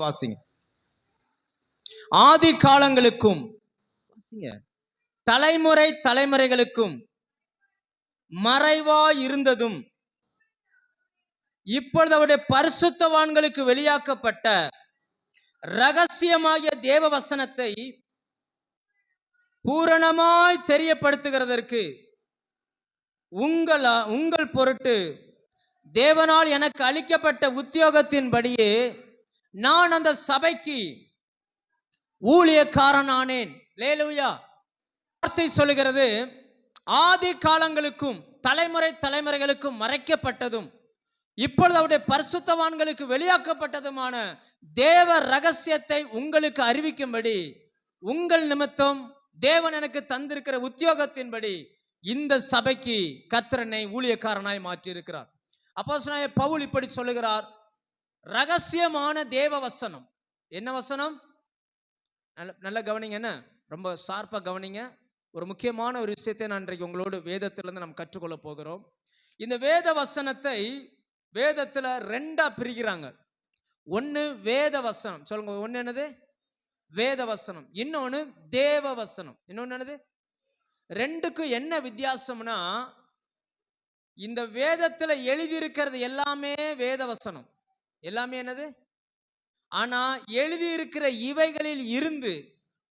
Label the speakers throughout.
Speaker 1: வாசிங்க. ஆதி காலங்களுக்கும் தலைமுறை தலைமுறைகளுக்கும் மறைவா இருந்ததும் இப்பொழுது அவருடைய பரிசுத்தவான்களுக்கு வெளியாக்கப்பட்ட ரகசியமாகிய தேவ வசனத்தை பூரணமாய் தெரியப்படுத்துகிறதற்கு உங்கள் பொருட்டு தேவனால் எனக்கு அளிக்கப்பட்ட உத்தியோகத்தின்படியே நான் அந்த சபைக்கு ஊழியக்காரனானேன். லேலூயா. வார்த்தை சொல்லுகிறது, ஆதி காலங்களுக்கும் தலைமுறை தலைமுறைகளுக்கும் மறைக்கப்பட்டதும் இப்பொழுது அவருடைய பரிசுத்தவான்களுக்கு வெளியாக்கப்பட்டதுமான தேவ ரகசியத்தை உங்களுக்கு அறிவிக்கும்படி உங்கள் நிமித்தம் தேவன் எனக்கு தந்திருக்கிற உத்தியோகத்தின்படி இந்த சபைக்கு கர்த்தரை ஊழியக்காரனாய் மாற்றி இருக்கிறார். அப்போஸ்தலனாகிய பவுல் இப்படி சொல்லுகிறார், ரகசியமான தேவ வசனம். என்ன வசனம்? நல்ல கவனிங்க, என்ன ரொம்ப ஷார்ப்பா கவனிங்க. ஒரு முக்கியமான ஒரு விஷயத்தை நான் இன்றைக்கு உங்களோடு வேதத்திலிருந்து நாம் கற்றுக்கொள்ள போகிறோம். இந்த வேத வசனத்தை வேதத்துல ரெண்டா பிரிக்கிறாங்க. ஒன்னு வேத வசனம், சொல்லுங்க. ஒன்னு என்னது? வேத வசனம். இன்னொன்னு தேவ வசனம். இன்னொன்னு என்னது? ரெண்டுக்கும் என்ன வித்தியாசம்னா, இந்த வேதத்துல எழுதியிருக்கிறது எல்லாமே வேத வசனம், எல்லாமே என்னது? ஆனா எழுதியிருக்கிற இவைகளில் இருந்து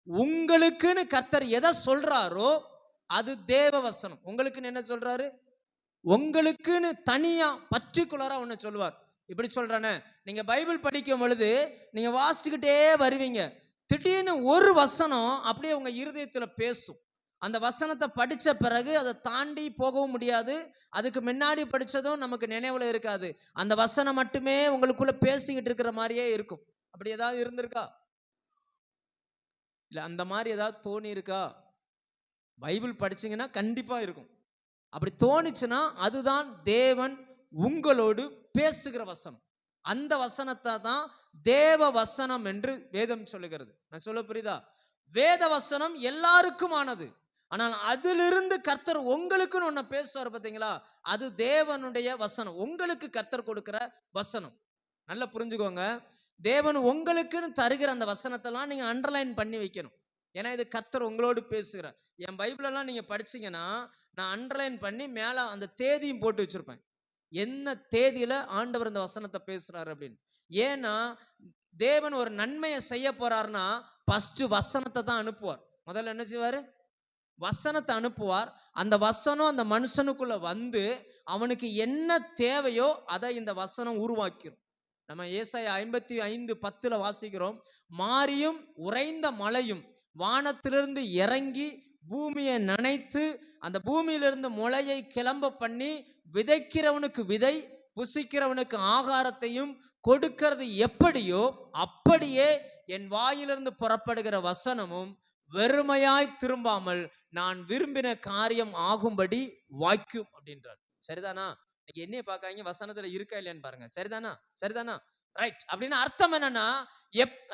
Speaker 1: உங்களுக்குன்னு கர்த்தர் எதை சொல்றாரோ அது தேவ வசனம். உங்களுக்குன்னு என்ன சொல்றாரு? உங்களுக்குன்னு தனியா பர்டிகுலரா ஒன்னு சொல்லுவார். இப்படி சொல்றானே, நீங்க பைபிள் படிக்கும் பொழுது நீங்க வாசிக்கிட்டே வருவீங்க, திடீர்னு ஒரு வசனம் அப்படியே உங்க இருதயத்துல பேசும். அந்த வசனத்தை படிச்ச பிறகு அதை தாண்டி போகவும் முடியாது, அதுக்கு முன்னாடி படிச்சதும் நமக்கு நினைவுல இருக்காது. அந்த வசனம் மட்டுமே உங்களுக்குள்ள பேசிக்கிட்டு இருக்கிற மாதிரியே இருக்கும். அப்படி ஏதாவது இருந்திருக்கா? இல்ல அந்த மாதிரி ஏதாவது தோணி இருக்கா? பைபிள் படிச்சீங்கன்னா கண்டிப்பா இருக்கும். அப்படி தோணிச்சுன்னா அதுதான் தேவன் உங்களோடு பேசுகிற வசனம். அந்த வசனத்தை தான் தேவ வசனம் என்று வேதம் சொல்லுகிறது. நான் சொல்ல புரியுதா? வேத வசனம் எல்லாருக்கும் ஆனது. ஆனால் அதிலிருந்து கர்த்தர் உங்களுக்குன்னு ஒன்னு பேசுவார் பார்த்தீங்களா, அது தேவனுடைய வசனம். உங்களுக்கு கர்த்தர் கொடுக்கிற வசனம். நல்லா புரிஞ்சுக்கோங்க. தேவன் உங்களுக்குன்னு தருகிற அந்த வசனத்தெல்லாம் நீங்க அண்டர்லைன் பண்ணி வைக்கணும். ஏன்னா இது கர்த்தர் உங்களோடு பேசுகிறார். என் பைபிளெல்லாம் நீங்க படிச்சீங்கன்னா நான் அண்டர்லைன் பண்ணி மேல அந்த தேதியும் போட்டு வச்சிருப்பேன், என்ன தேதியில ஆண்டவர் இந்த வசனத்தை பேசுறாரு அப்படின்னு. ஏன்னா தேவன் ஒரு நன்மையை செய்ய போறாருன்னா ஃபர்ஸ்ட் வசனத்தை தான் அனுப்புவார். முதல்ல என்ன செய்வாரு? வசனத்தை அனுப்புவார். அந்த வசனம் அந்த மனுஷனுக்குள்ள வந்து அவனுக்கு என்ன தேவையோ அதை இந்த வசனம் உருவாக்கிடும். நம்ம ஏசாயா 55:10 வாசிக்கிறோம், மாரியும் உறைந்த மழையும் வானத்திலிருந்து இறங்கி பூமியை நனைத்து அந்த பூமியிலிருந்து முளையை கிளம்ப பண்ணி விதைக்கிறவனுக்கு விதை புசிக்கிறவனுக்கு ஆகாரத்தையும் கொடுக்கிறது எப்படியோ அப்படியே என் வாயிலிருந்து புறப்படுகிற வசனமும் வெறுமையாய் திரும்பாமல் நான் விரும்பின காரியம் ஆகும்படி வாய்க்கும் அப்படின்றார். சரிதானா? என்னைய பார்க்காங்க, வசனத்துல இருக்கா இல்லையான்னு பாருங்க. சரிதானா? சரிதானா? ரைட். அப்படின்னு அர்த்தம் என்னன்னா,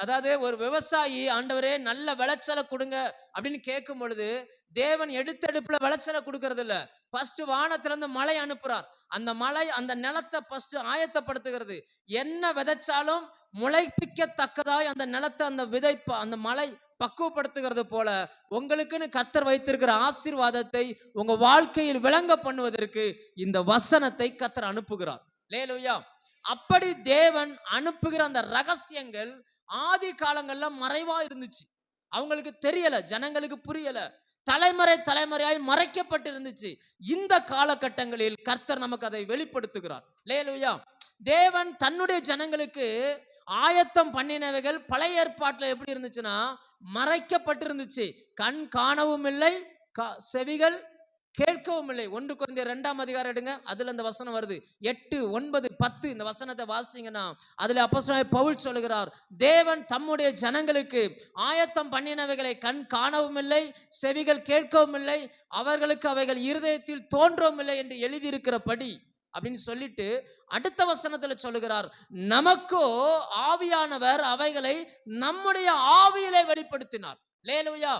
Speaker 1: அதாவது ஒரு விவசாயி ஆண்டவரே நல்ல விளைச்சலை கொடுங்க அப்படின்னு கேட்கும் பொழுது தேவன் எடுத்தெடுப்புல விளைச்சலை கொடுக்கறது இல்ல, ஃபர்ஸ்ட் வானத்துல இருந்து மழை அனுப்புறார். அந்த மழை அந்த நிலத்தை ஃபர்ஸ்ட் ஆயத்தப்படுத்துகிறது. என்ன விதைச்சாலும் முளைப்பிக்கத்தக்கதாய் அந்த நிலத்தை அந்த அந்த மழை பக்குவப்படுத்துகிறது போல உங்களுக்குன்னு கர்த்தர் வைத்திருக்கிற ஆசீர்வாதத்தை உங்க வாழ்க்கையில் விளங்க பண்ணுவதற்கு இந்த வசனத்தை கர்த்தர் அனுப்புகிறார். லேலூயா. அப்படி தேவன் அனுப்புகிற அந்த ரகசியங்கள் ஆதி காலங்கள்ல மறைவா இருந்துச்சு, அவங்களுக்கு தெரியல, ஜனங்களுக்கு புரியல, தலைமுறை தலைமுறையாய் மறைக்கப்பட்டு இருந்துச்சு. இந்த காலகட்டங்களில் கர்த்தர் நமக்கு அதை வெளிப்படுத்துகிறார். லேலூயா. தேவன் தன்னுடைய ஜனங்களுக்கு ஆயத்தம் பண்ணினவைகள் பழைய ஏற்பாட்டில் எப்படி இருந்துச்சுன்னா மறைக்கப்பட்டு இருந்துச்சு. கண் காணவும் இல்லை, செவிகள் கேட்கவும் இல்லை. 1 கொரிந்தியர் 2 எடுங்க, அதுல இந்த வசனம் வருது. 8, 9, 10 இந்த வசனத்தை வாசிச்சீங்கன்னா அதுல அப்போஸ்தலனாகிய பவுல் சொல்லுகிறார், தேவன் தம்முடைய ஜனங்களுக்கு ஆயத்தம் பண்ணினவைகளை கண் காணவும் இல்லை, செவிகள் கேட்கவும் இல்லை, அவர்களுக்கு அவைகள் இருதயத்தில் தோன்றவும் இல்லை என்று எழுதியிருக்கிறபடி அப்படின்னு சொல்லிட்டு அடுத்த வசனத்துல சொல்லுகிறார், நமக்கோ ஆவியானவர் அவைகளை நம்முடைய ஆவியிலே வெளிப்படுத்தினார். லேலூயா.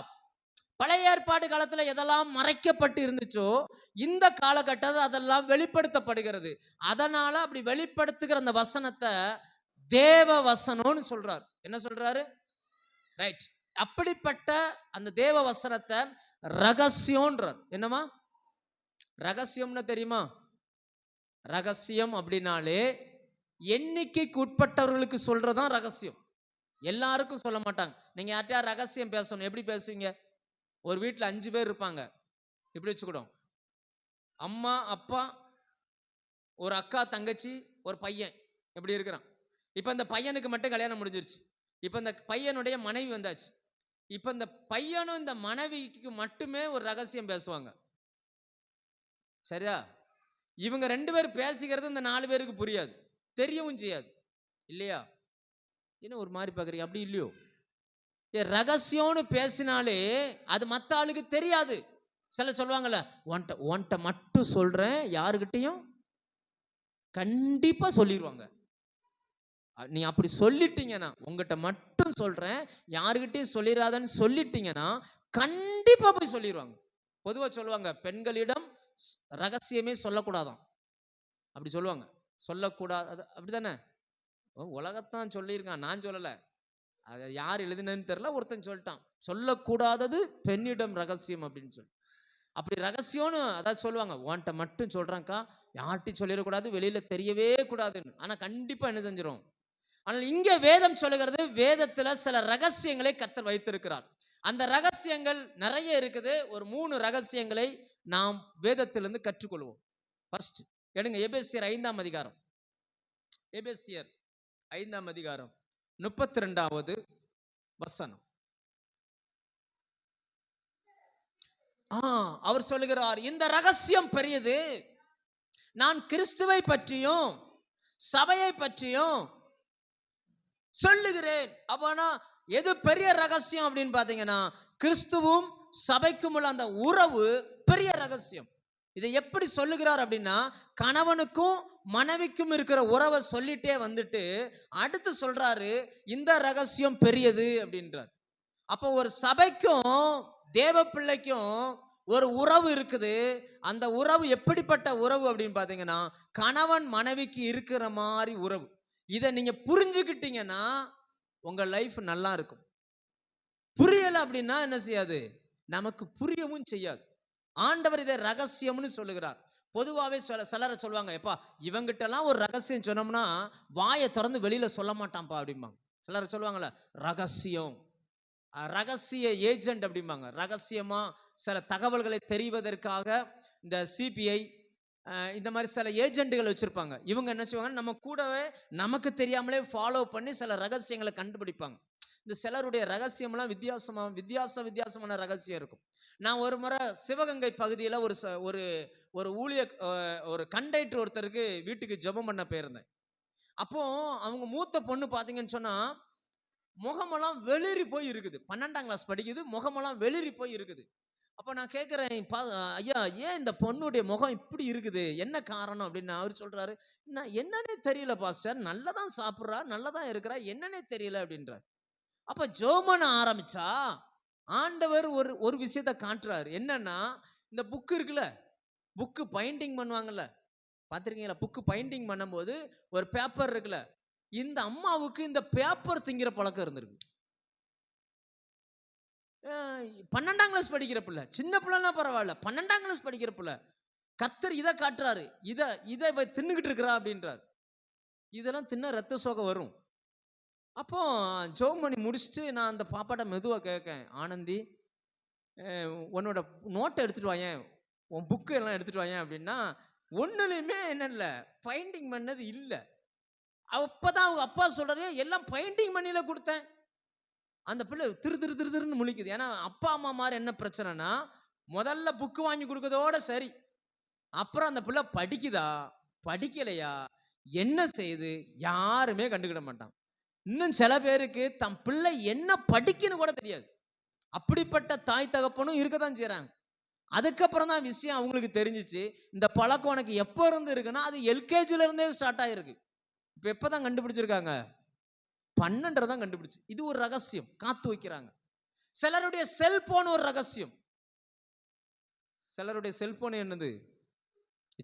Speaker 1: பழைய ஏற்பாடு காலத்துல எதெல்லாம் மறைக்கப்பட்டு இருந்துச்சோ இந்த காலகட்டத்தில் அதெல்லாம் வெளிப்படுத்தப்படுகிறது. அதனால அப்படி வெளிப்படுத்துகிற அந்த வசனத்தை தேவ வசனம்னு சொல்றார். என்ன சொல்றாரு? ரைட். அப்படிப்பட்ட அந்த தேவ வசனத்தை ரகசியம்ன்றார். என்னமா ரகசியம்னு தெரியுமா? ரகசியம் அப்படின்னாலே எண்ணிக்கைக்கு உட்பட்டவர்களுக்கு சொல்றதான் ரகசியம். எல்லாருக்கும் சொல்ல மாட்டாங்க. நீங்க யார்கிட்டயா ரகசியம் பேசணும், எப்படி பேசுவீங்க? ஒரு வீட்டில் 5 பேர் இருப்பாங்க, இப்படி வச்சுக்கிடும். அம்மா, அப்பா, ஒரு அக்கா, தங்கச்சி, ஒரு பையன் இப்படி இருக்கிறான். இப்போ இந்த பையனுக்கு மட்டும் கல்யாணம் முடிஞ்சிருச்சு. இப்போ இந்த பையனுடைய மனைவி வந்தாச்சு. இப்போ இந்த பையனும் இந்த மனைவிக்கு மட்டுமே ஒரு ரகசியம் பேசுவாங்க. சரியா? இவங்க 2 பேர் பேசிக்கிறது இந்த 4 பேருக்கு புரியாது, தெரியவும் செய்யாது. இல்லையா? என்ன ஒரு மாதிரி பார்க்குறீங்க? அப்படி இல்லையோ? ரகசியம்னு பேசினாலே அது மற்ற ஆளுக்கு தெரியாது. சில சொல்லுவாங்கல்ல, ஒன்ட்ட மட்டும் சொல்றேன், யாருக்கிட்டையும் கண்டிப்பா சொல்லிடுவாங்க. நீ அப்படி சொல்லிட்டீங்கன்னா, உங்ககிட்ட மட்டும் சொல்றேன், யாருக்கிட்டையும் சொல்லிடாதன்னு சொல்லிட்டீங்கன்னா கண்டிப்பா போய் சொல்லிடுவாங்க. பொதுவாக சொல்லுவாங்க, பெண்களிடம் ரகசியமே சொல்லக்கூடாதான், அப்படி சொல்லுவாங்க. சொல்லக்கூடாது, அப்படித்தானே? உலகத்தான் சொல்லியிருக்கான், நான் சொல்லலை. அதை யார் எழுதினு தெரியல, ஒருத்தன் சொல்லிட்டான், சொல்லக்கூடாதது பெண்ணிடம் ரகசியம் அப்படின்னு சொல்லி. அப்படி ரகசியம்னு அதாவது சொல்லுவாங்க, உன்ட்ட மட்டும் சொல்றான்க்கா, யார்ட்டையும் சொல்லிடக்கூடாது, வெளியில தெரியவே கூடாதுன்னு. ஆனா கண்டிப்பா என்ன செஞ்சிடும். ஆனால் இங்க வேதம் சொல்லுகிறது, வேதத்துல சில ரகசியங்களை கர்த்தர் வைத்திருக்கிறார். அந்த ரகசியங்கள் நிறைய இருக்குது. ஒரு 3 ரகசியங்களை நாம் வேதத்திலிருந்து கற்றுக்கொள்வோம். ஃபர்ஸ்ட் எடுங்க, எபேசியர் 5ஆம் அதிகாரம். எபேசியர் 5ஆம் அதிகாரம் 32வது வசனம். அவர் சொல்லுகிறார், இந்த ரகசியம் பெரியது, நான் கிறிஸ்துவை பற்றியும் சபையை பற்றியும் சொல்லுகிறேன். அப்பனா எது பெரிய ரகசியம் அப்படின்னு பாத்தீங்கன்னா, கிறிஸ்துவும் சபைக்கும் உள்ள அந்த உறவு பெரிய ரகசியம். இதை எப்படி சொல்லுகிறார் அப்படின்னா, கணவனுக்கும் மனைவிக்கும் இருக்கிற உறவை சொல்லிட்டே வந்துட்டு அடுத்து சொல்றாரு, இந்த ரகசியம் பெரியது அப்படின்றார். அப்போ ஒரு சபைக்கும் தேவ பிள்ளைக்கும் ஒரு உறவு இருக்குது. அந்த உறவு எப்படிப்பட்ட உறவு அப்படின்னு பாத்தீங்கன்னா, கணவன் மனைவிக்கு இருக்கிற மாதிரி உறவு. இதை நீங்க புரிஞ்சுக்கிட்டீங்கன்னா உங்க லைஃப் நல்லா இருக்கும். புரியல அப்படின்னா என்ன செய்யாது, நமக்கு புரியவும் செய்யாது. ஆண்டவர் இதை ரகசியம்னு சொல்லுகிறார். பொதுவாகவே சிலரை சொல்லுவாங்க, எப்பா இவங்கிட்டலாம் ஒரு ரகசியம் சொன்னோம்னா வாயை திறந்து வெளியில சொல்ல மாட்டான்ப்பா அப்படிம்பாங்க. சிலரை சொல்லுவாங்கல்ல, ரகசியம், ரகசிய ஏஜென்ட் அப்படிம்பாங்க. ரகசியமா சில தகவல்களை தெரிவதற்காக இந்த சிபிஐ இந்த மாதிரி சில ஏஜென்ட்டுகள் வச்சிருப்பாங்க. இவங்க என்ன செய்வாங்க, நம்ம கூடவே நமக்கு தெரியாமலே ஃபாலோ பண்ணி சில ரகசியங்களை கண்டுபிடிப்பாங்க. இந்த சிலருடைய ரகசியம்லாம் வித்தியாசமான ரகசியம் இருக்கும். நான் ஒரு முறை சிவகங்கை பகுதியில் ஒரு ஊழிய ஒரு கண்டக்டர் ஒருத்தருக்கு வீட்டுக்கு ஜெபம் பண்ண போயிருந்தேன். அப்போ அவங்க மூத்த பொண்ணு பார்த்தீங்கன்னு சொன்னா முகமெல்லாம் வெளிரி போய் இருக்குது. 12ஆம் கிளாஸ் படிக்குது, முகமெல்லாம் வெளிரி போய் இருக்குது. அப்போ நான் கேட்குறேன், ஐயா ஏன் இந்த பொண்ணுடைய முகம் இப்படி இருக்குது, என்ன காரணம் அப்படின்னு. அவர் சொல்றாரு, என்னன்னே தெரியல பாஸ்டர், நல்லதான் சாப்பிட்றா, நல்லதான் இருக்கிறா, என்னன்னே தெரியல அப்படின்றார். அப்ப ஜோமன ஆரம்பிச்சா ஆண்டவர் ஒரு விஷயத்தை காட்டுறாரு. என்னன்னா, இந்த புக்கு இருக்குல்ல, புக்கு பைண்டிங் பண்ணுவாங்கல்ல, பார்த்துருக்கீங்களா? புக்கு பைண்டிங் பண்ணும்போது ஒரு பேப்பர் இருக்குல்ல, இந்த அம்மாவுக்கு இந்த பேப்பர் திங்கிற பழக்கம் இருந்திருக்கு. 12ஆம் கிளாஸ் படிக்கிற பிள்ளை, சின்ன பிள்ளைனா பரவாயில்ல, 12ஆம் கிளாஸ் படிக்கிற பிள்ளை. கர்த்தர் இதை காட்டுறாரு, இதை தின்னுக்கிட்டு இருக்கிறா அப்படின்றார். இதெல்லாம் தின்ன ரத்த சோகை வரும். அப்போ ஜோம் பண்ணி முடிச்சுட்டு நான் அந்த பாப்பாட்ட மெதுவாக கேட்கேன், ஆனந்தி உன்னோட நோட்டை எடுத்துட்டு வாயேன், உன் புக்கு எல்லாம் எடுத்துட்டு வாயேன் அப்படின்னா, ஒன்றுலையுமே என்ன இல்லை, பைண்டிங் பண்ணது இல்லை. அப்பதான் அவங்க அப்பா சொல்றாரு, எல்லாம் பைண்டிங் பண்ணியில கொடுத்தேன். அந்த பிள்ளை திருன்னு முழிக்குது. ஏன்னா அப்பா அம்மா மாதிரி என்ன பிரச்சனைனா, முதல்ல புக்கு வாங்கி கொடுக்கறதோட சரி, அப்புறம் அந்த பிள்ளை படிக்குதா படிக்கலையா என்ன செய்யுது யாருமே கண்டுக்கிட மாட்டான். இன்னும் சில பேருக்கு தம் பிள்ளை என்ன படிக்கணும் கூட தெரியாது. அப்படிப்பட்ட தாய் தகப்பனும் இருக்கதான் செய்றாங்க. அதுக்கப்புறம் தான் விஷயம் அவங்களுக்கு தெரிஞ்சிச்சு, இந்த பழக்கம் உனக்கு எப்போ இருந்து இருக்குன்னா, அது எல்கேஜில இருந்தே ஸ்டார்ட் ஆயிருக்கு. இப்போ எப்போதான் கண்டுபிடிச்சிருக்காங்க, 12 தான் கண்டுபிடிச்சு. இது ஒரு ரகசியம் காத்து வைக்கிறாங்க. சிலருடைய செல்போன் ஒரு ரகசியம். சிலருடைய செல்போன் என்னது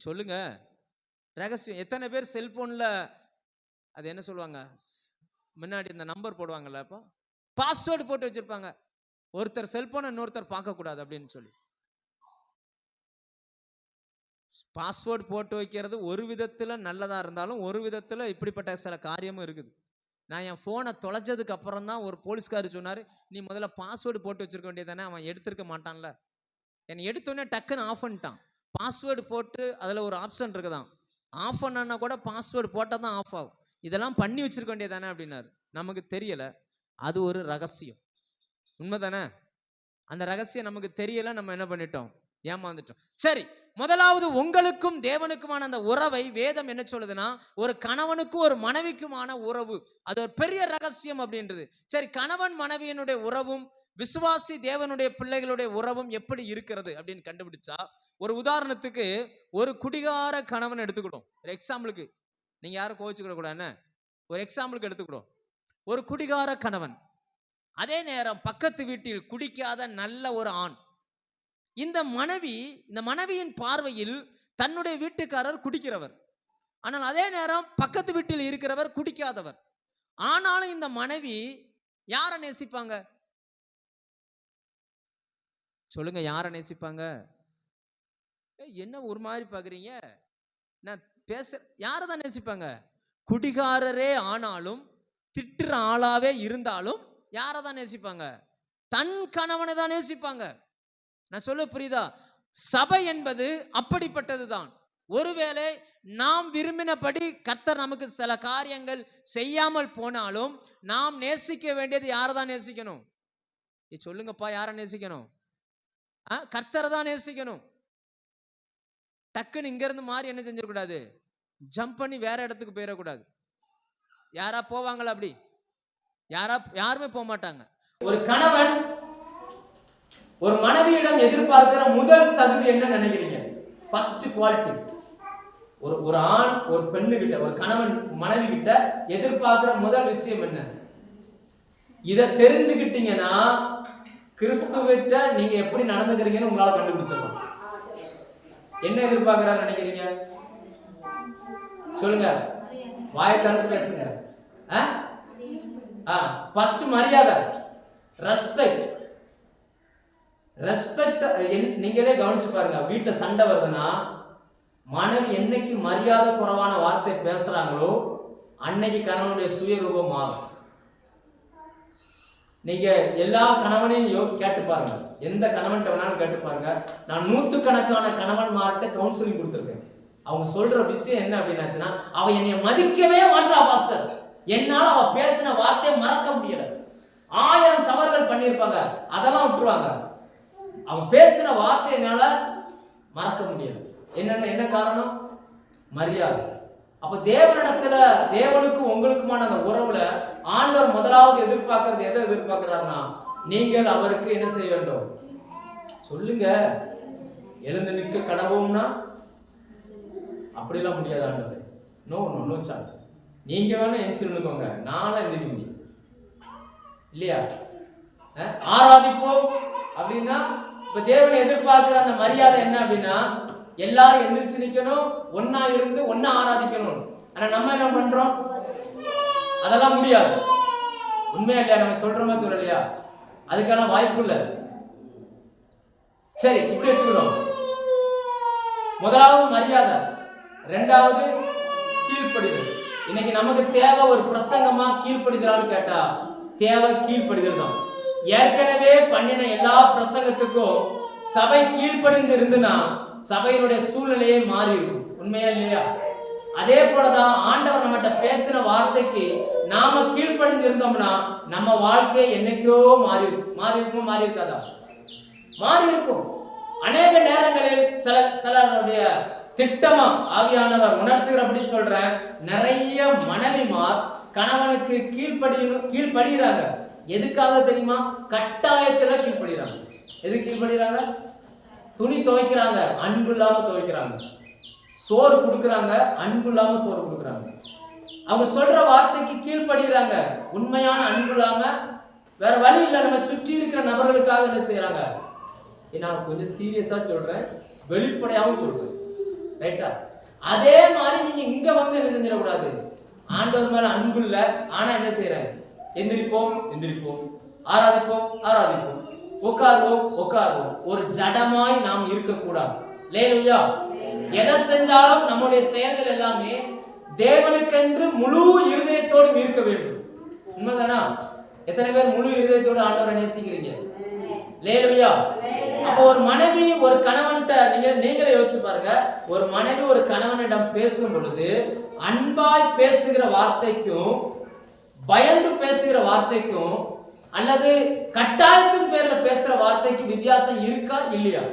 Speaker 1: சொல்லுங்க, ரகசியம். எத்தனை பேர் செல்போன்ல அது என்ன சொல்லுவாங்க, முன்னாடி இந்த நம்பர் போடுவாங்கல்ல, இப்போ பாஸ்வேர்டு போட்டு வச்சிருப்பாங்க. ஒருத்தர் செல்போனை இன்னொருத்தர் பார்க்கக்கூடாது அப்படின்னு சொல்லி பாஸ்வேர்டு போட்டு வைக்கிறது ஒரு விதத்தில் நல்லதாக இருந்தாலும் ஒரு விதத்தில் இப்படிப்பட்ட சில காரியமும் இருக்குது. நான் என் ஃபோனை தொலைச்சதுக்கு அப்புறம் தான் ஒரு போலீஸ்காரர் சொன்னார், நீ முதல்ல பாஸ்வேர்டு போட்டு வச்சிருக்க வேண்டியதானே. அவன் எடுத்திருக்க மாட்டான்ல. என்னை எடுத்தோடனே டக்குன்னு ஆஃப் பண்ணிட்டான். பாஸ்வேர்டு போட்டு அதில் ஒரு ஆப்ஷன் இருக்குதான், ஆஃப் பண்ணா கூட பாஸ்வேர்டு போட்டால் தான் ஆஃப் ஆகும். இதெல்லாம் பண்ணி வச்சிருக்க வேண்டியதானே அப்படின்னாரு. நமக்கு தெரியலை, அது ஒரு ரகசியம். உண்மைதானே? அந்த ரகசியம் நமக்கு தெரியல, நம்ம என்ன பண்ணிட்டோம், ஏமாந்துட்டோம். சரி, முதலாவது உங்களுக்கும் தேவனுக்குமான அந்த உறவை வேதம் என்ன சொல்லுதுன்னா, ஒரு கணவனுக்கும் ஒரு மனைவிக்குமான உறவு, அது ஒரு பெரிய ரகசியம் அப்படின்றது. சரி, கணவன் மனைவியினுடைய உறவும் விசுவாசி தேவனுடைய பிள்ளைகளுடைய உறவும் எப்படி இருக்கிறது அப்படின்னு கண்டுபிடிச்சா, ஒரு உதாரணத்துக்கு ஒரு குடிகார கணவன் எடுத்துக்கிட்டோம். ஒரு எக்ஸாம்பிளுக்கு, நீங்க யாரும் கோவிச்சுக்கிட கூடாது, ஒரு எக்ஸாம்பிளுக்கு எடுத்துக்கிட்டோம். ஒரு குடிகார கணவன், அதே நேரம் பக்கத்து வீட்டில் குடிக்காத நல்ல ஒரு ஆண். இந்த மனைவியின் பார்வையில் தன்னுடைய வீட்டுக்காரர் குடிக்கிறவர், ஆனால் அதே நேரம் பக்கத்து வீட்டில் இருக்கிறவர் குடிக்காதவர். ஆனாலும் இந்த மனைவி யாரை நேசிப்பாங்க சொல்லுங்க? யாரை நேசிப்பாங்க? என்ன ஒரு மாதிரி பாக்குறீங்க? நான் பேச யாரை தான் நேசிப்பாங்க? குடிகாரரே ஆனாலும் திட்டுற ஆளாவே இருந்தாலும் யாரை தான் நேசிப்பாங்க? தன் கணவனை தான் நேசிப்பாங்க. நான் சொல்ல புரியுதா? சபை என்பது அப்படிப்பட்டதுதான். ஒருவேளை நாம் விரும்பினபடி கர்த்தர் நமக்கு சில காரியங்கள் செய்யாமல் போனாலும் நாம் நேசிக்க வேண்டியது யாரை தான் நேசிக்கணும்? சொல்லுங்கப்பா, யாரை நேசிக்கணும்? கர்த்தரை தான் நேசிக்கணும். டக்குன்னு இங்க இருந்து மாறி என்ன செஞ்சிடக்கூடாது, ஜம்ப் பண்ணி வேற இடத்துக்கு போயிடக்கூடாது. யாரா போவாங்களா? அப்படி யாருமே போக மாட்டாங்க. ஒரு கணவன் ஒரு மனைவியிடம் எதிர்பார்க்கிற முதல் தகுதி என்ன நினைக்கிறீங்க? First quality. ஒரு ஆண் ஒரு பெண்ணு கிட்ட, ஒரு கணவன் மனைவி கிட்ட எதிர்பார்க்கிற முதல் விஷயம் என்ன? இதை தெரிஞ்சுக்கிட்டீங்கன்னா கிறிஸ்துவிட்ட நீங்க எப்படி நடந்துக்கிறீங்கன்னு உங்களால கண்டுபிடிச்சிடலாம். என்ன எதிர்பார்க்கிறார் நினைக்கிறீங்க? சொல்லுங்க, வாயை திறந்து பேசுங்க. ஃபர்ஸ்ட் மரியாதை, ரெஸ்பெக்ட். ரெஸ்பெக்ட் நீங்களே கவனிச்சு பாருங்க. வீட்டுல சண்டை வருதுன்னா மனைவி என்னைக்கு மரியாதை குறைவான வார்த்தை பேசுறாங்களோ அன்னைக்கு கணவனுடைய சுயரூபம் மாறும். நீங்க எல்லா கணவனையும் கேட்டு பாருங்க, எந்த கணவன் வேணாலும் கேட்டு பாருங்க. நான் 100கணக்கான கணவன்மார்கிட்ட கவுன்சிலிங் கொடுத்துருக்கேன். அவங்க சொல்ற விஷயம் என்ன அப்படின்னாச்சுன்னா, அவ என்னை மதிக்கவே மாட்டா பாஸ்டர், என்னால அவ பேசின வார்த்தையை மறக்க முடியல. 1000 தவறுகள் பண்ணியிருப்பாங்க, அதெல்லாம் விட்டுருவாங்க. அவன் பேசின வார்த்தையினால மறக்க முடியல. என்ன காரணம்? மரியாதை. அப்ப தேவனிடத்துல, தேவனுக்கும் உங்களுக்குமான அந்த உறவுல ஆண்டவர் முதலாவது எதிர்பார்க்கறது எதை எதிர்பார்க்கிறார்னா, நீங்கள் அவருக்கு என்ன செய்ய வேண்டும்? சொல்லுங்க. எழுந்து நிற்க கடவும்னா அப்படிலாம் முடியாது ஆண்டவர். No chance. நீங்க வேணா எந்திரிச்சு நின்னுக்கோங்க, நானும் எந்திரிக்க முடியும் இல்லையா? ஆராதிப்போம் அப்படின்னா இப்ப தேவனை எதிர்பார்க்கிற அந்த மரியாதை என்ன அப்படின்னா, எல்லாரும் எந்திரிச்சு நிக்கணும், ஒன்னா இருந்து ஒன்னா ஆராதிக்கணும். ஆனா நம்ம என்ன பண்றோம்? அதெல்லாம் முடியாது. உண்மையா இல்லையா? நம்ம சொல்றோமா சொல்லலையா? அதுக்கான வாய்ப்பு இல்லை. சரி, இப்படி வச்சுக்கணும். முதலாவது மரியாதை, இரண்டாவது கீழ்ப்படிதல். இன்னைக்கு நமக்கு தேவை ஒரு பிரசங்கமா கீழ்ப்படிதலான்னு கேட்டா தேவை கீழ்ப்படிதல் தான். ஏற்கனவே பண்ணின எல்லா பிரசங்கத்துக்கும் சபை கீழ்ப்படிந்து இருந்துன்னா சபையினுடைய சூழ்நிலையே மாறி இருக்கும். உண்மையா இல்லையா? அதே போலதான் ஆண்டவர் நம்மகிட்ட பேசின வார்த்தைக்கு நாம கீழ்ப்படிந்து இருந்தோம்னா நம்ம வாழ்க்கை என்னைக்கோ மாறி இருக்காதா? மாறி இருக்கும். அநேக நேரங்களில் சிலருடைய திட்டமா ஆவியானவர் உணர்த்துகிற அப்படின்னு சொல்றேன். நிறைய மனைவிமார் கணவனுக்கு கீழ்ப்படுகிறாங்க. எதுக்காக தெரியுமா? கட்டாயத்துல கீழ்ப்படுகிறாங்க. எது கீழ்ப்படுகிறாங்க? துணி துவைக்கிறாங்க, அன்பு இல்லாம துவைக்கிறாங்க. சோறு கொடுக்குறாங்க, அன்பு இல்லாம சோறு கொடுக்குறாங்க. அவங்க சொல்ற வார்த்தைக்கு கீழ்ப்படுகிறாங்க, உண்மையான அன்பு இல்லாம. வேற வழி இல்லை, நம்ம சுற்றி இருக்கிற நபர்களுக்காக என்ன செய்யறாங்க? நான் கொஞ்சம் சீரியஸா சொல்றேன், வெளிப்படையாகவும் சொல்றேன், ரைட்டா? அதே மாதிரி நீங்க இங்க வந்து என்ன செஞ்சிடக்கூடாது? ஆண்டவர் மேல அன்பு இல்ல, ஆனா என்ன செய்யறாங்க? எந்திரிப்போம் எந்திரிப்போம், ஆராதிப்போம் ஆராதிப்போம், உட்கார்வோம் உட்கார்வோம். ஒரு ஜடமாய் நாம் இருக்கக்கூடாது. அல்லேலூயா. எதை செஞ்சாலும் நம்முடைய செயல்கள் எல்லாமே தேவனுக்கென்று முழு இருதயத்தோடு இருக்க வேண்டும். உண்மைதானா? எத்தனை பேர் முழு இருதயத்தோடு ஆண்டவரை நேசிக்கிறீங்க? அல்லேலூயா. அப்போ ஒரு மனைவி ஒரு கணவன்கிட்ட நீங்களே யோசிச்சு பாருங்க. ஒரு மனைவி ஒரு கணவனிடம் பேசும் பொழுது அன்பாய் பேசுகிற வார்த்தைக்கும் பயந்து பேசுகிற வார்த்தைக்கும் அல்லது கட்டாயத்தின் பேர்ல பேசுற வார்த்தைக்கு வித்தியாசம் இருக்கா இல்லையா?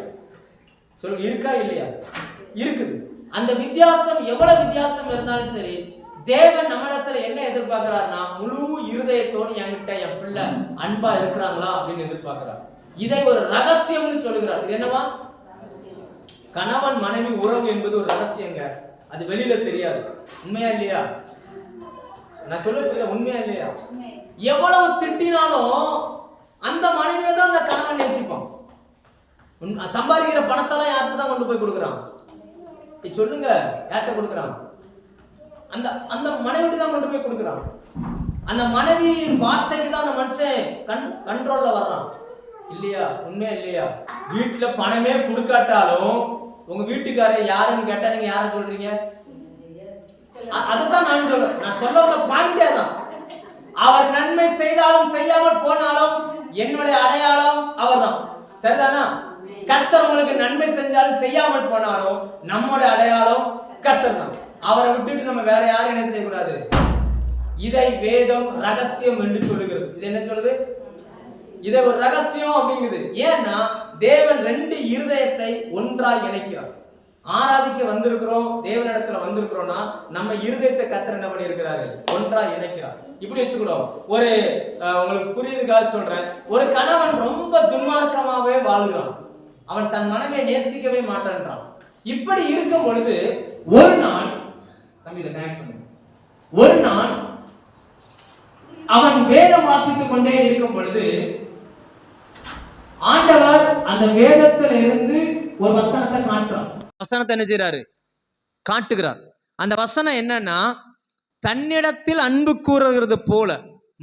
Speaker 1: சொல்லுங்க, இருக்கா இல்லையா? இருக்குது. அந்த வித்தியாசம் எவ்வளவு வித்தியாசம் இருந்தாலும் சரி, தேவன் நம்மிடத்துல என்ன எதிர்பார்க்கிறார்னா முழு இருதயத்தோடு என்கிட்ட என் பிள்ளை அன்பா இருக்கிறாங்களா அப்படின்னு எதிர்பார்க்கிறார். இதை ஒரு ரகசியம்னு சொல்லுகிறார். இது என்னவா? கணவன் மனைவி உறவு என்பது ஒரு ரகசியங்க. அது வெளியில தெரியாது. உண்மையா இல்லையா? நான் சொல்ல உண்மையா இல்லையா? எவ்வளவு திட்டினாலும் அந்த மனைவியை தான் அந்த கணவன் நேசிப்பான். சம்பாதிக்கிற பணத்தெல்லாம் யாருக்கு தான் கொண்டு போய் கொடுக்குறான்? சொல்லுங்க, யார்கிட்ட கொடுக்குறான்? அந்த அந்த மனைவிட்டு தான் கொண்டு போய் கொடுக்குறான். அந்த மனைவியின் வார்த்தைக்கு தான் அந்த மனுஷன் கண்ட்ரோல்ல வர்றான். இல்லையா? உண்மையா இல்லையா? வீட்டுல பணமே கொடுக்காட்டாலும் உங்க வீட்டுக்காரர் யாருன்னு கேட்டா நீங்க யார சொல்றீங்க? அதுதான் நான் சொல்றேன். நான் சொல்ல வந்த பாயிண்டே தான். அவர் நன்மை செய்தாலும் செய்யாமல் போனாலும் என்னுடைய அடையாளம் அவர்தான். சரிதானா? கர்த்தர் உங்களுக்கு நன்மை செஞ்சாலும் செய்யாமல் போனாலும் நம்முடைய அடையாளம் கர்த்தர் தான். அவரை விட்டுட்டு நம்ம வேற யாரும் என்ன செய்யக்கூடாது. இதை வேதம் ரகசியம் என்று சொல்லுகிறது. இது என்ன சொல்லுது? இதை ஒரு ரகசியம் அப்படிங்குது. ஏன்னா தேவன் ரெண்டு இருதயத்தை ஒன்றாய் இணைக்கிறார். ஆராதிக்க வந்திருக்கிறோம், தேவனிடத்துல வந்திருக்கிறோம்னா நம்ம இருதயத்தை கர்த்தர் என்ன பண்ணி இருக்கிறாரு? ஒன்றாய் இணைக்கிறார். இப்படி வச்சுக்கிறோம். ஒரு உங்களுக்கு புரியுதுக்காக சொல்றேன். ஒரு கணவன் ரொம்ப துன்மார்க்கமாவே வாழ்கிறான். அவன் தன் மனைவியை நேசிக்கவே மாட்டான்றான். இப்படி இருக்கும் பொழுது ஒரு நாள் ஒரு நாள் அவன் வேதம் வாசித்துக் கொண்டே இருக்கும் பொழுது ஆண்டவர் அந்த வேதத்தில் இருந்து ஒரு வசனத்தை காட்டுறார். வசனத்தை என்ன செய்யறாரு? காட்டுகிறார். அந்த வசனம் என்னன்னா, தன்னிடத்தில் அன்பு கூறுகிறது போல.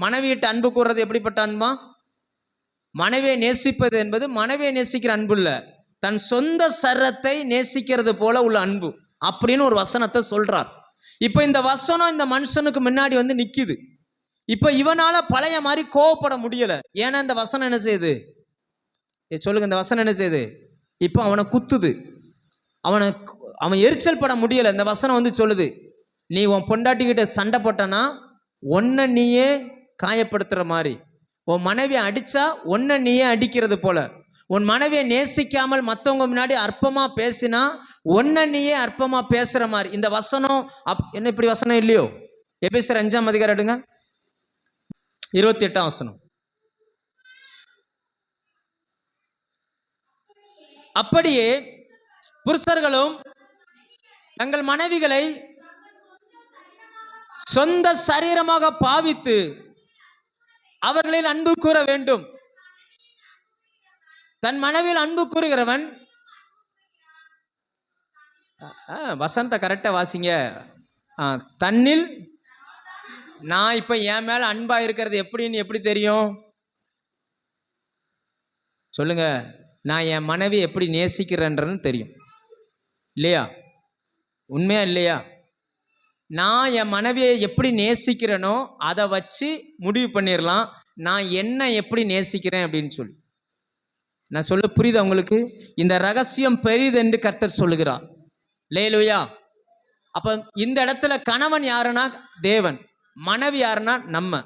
Speaker 1: மனைவியிட்ட அன்பு கூறுறது எப்படிப்பட்ட அன்பா? மனைவியை நேசிப்பது என்பது மனைவியை நேசிக்கிற அன்பு இல்ல, தன் சொந்த சரத்தை நேசிக்கிறது போல உள்ள அன்பு அப்படின்னு ஒரு வசனத்தை சொல்றார். இப்ப இந்த வசனம் இந்த மனுஷனுக்கு முன்னாடி வந்து நிக்குது. இப்ப இவனால பழைய மாதிரி கோவப்பட முடியல. ஏன்னா இந்த வசனம் என்ன செய்யுது? சொல்லுங்க, இந்த வசனம் என்ன செய்யுது? இப்போ அவனை குத்துது. அவன் எரிச்சல் பட முடியல. இந்த வசனம் வந்து சொல்லுது, நீ உன் பொண்டாட்டிக்கிட்ட சண்டை போட்டனா ஒன்ன நீயே காயப்படுத்துற மாதிரி, உன் மனைவியை அடிச்சா ஒன்ன நீயே அடிக்கிறது போல, உன் மனைவியை நேசிக்காமல் மற்றவங்க முன்னாடி அற்பமா பேசினா ஒன்ன நீயே அற்பமா பேசுற மாதிரி. இந்த வசனம் என்ன இப்படி வசனம் இல்லையோ? எபேசியர் 5ஆம் அதிகாரம் எடுங்க, 28ஆம் வசனம். அப்படியே புருஷர்களும் தங்கள் மனைவிகளை சொந்த சரீரமாக பாவித்து அவர்களில் அன்பு கூற வேண்டும். தன் மனைவியில் அன்பு கூறுகிறவன், வசனத்தை கரெக்டா வாசிங்க. தன்னில், நான் இப்ப என் மேல அன்பா இருக்கிறது எப்படின்னு எப்படி தெரியும்? சொல்லுங்க, நான் என் மனைவி எப்படி நேசிக்கிறேன்றன்னு தெரியும் இல்லையா? உண்மையா இல்லையா? நான் என் மனைவியை எப்படி நேசிக்கிறேனோ அதை வச்சு முடிவு பண்ணிடலாம் நான் என்ன எப்படி நேசிக்கிறேன் அப்படின்னு சொல்லி. நான் சொல்ல புரியுது உங்களுக்கு? இந்த ரகசியம் பெரிது என்று கர்த்தர் சொல்லுகிறார். அல்லேலூயா. அப்ப இந்த இடத்துல கணவன் யாருன்னா தேவன், மனைவி யாருன்னா நம்ம.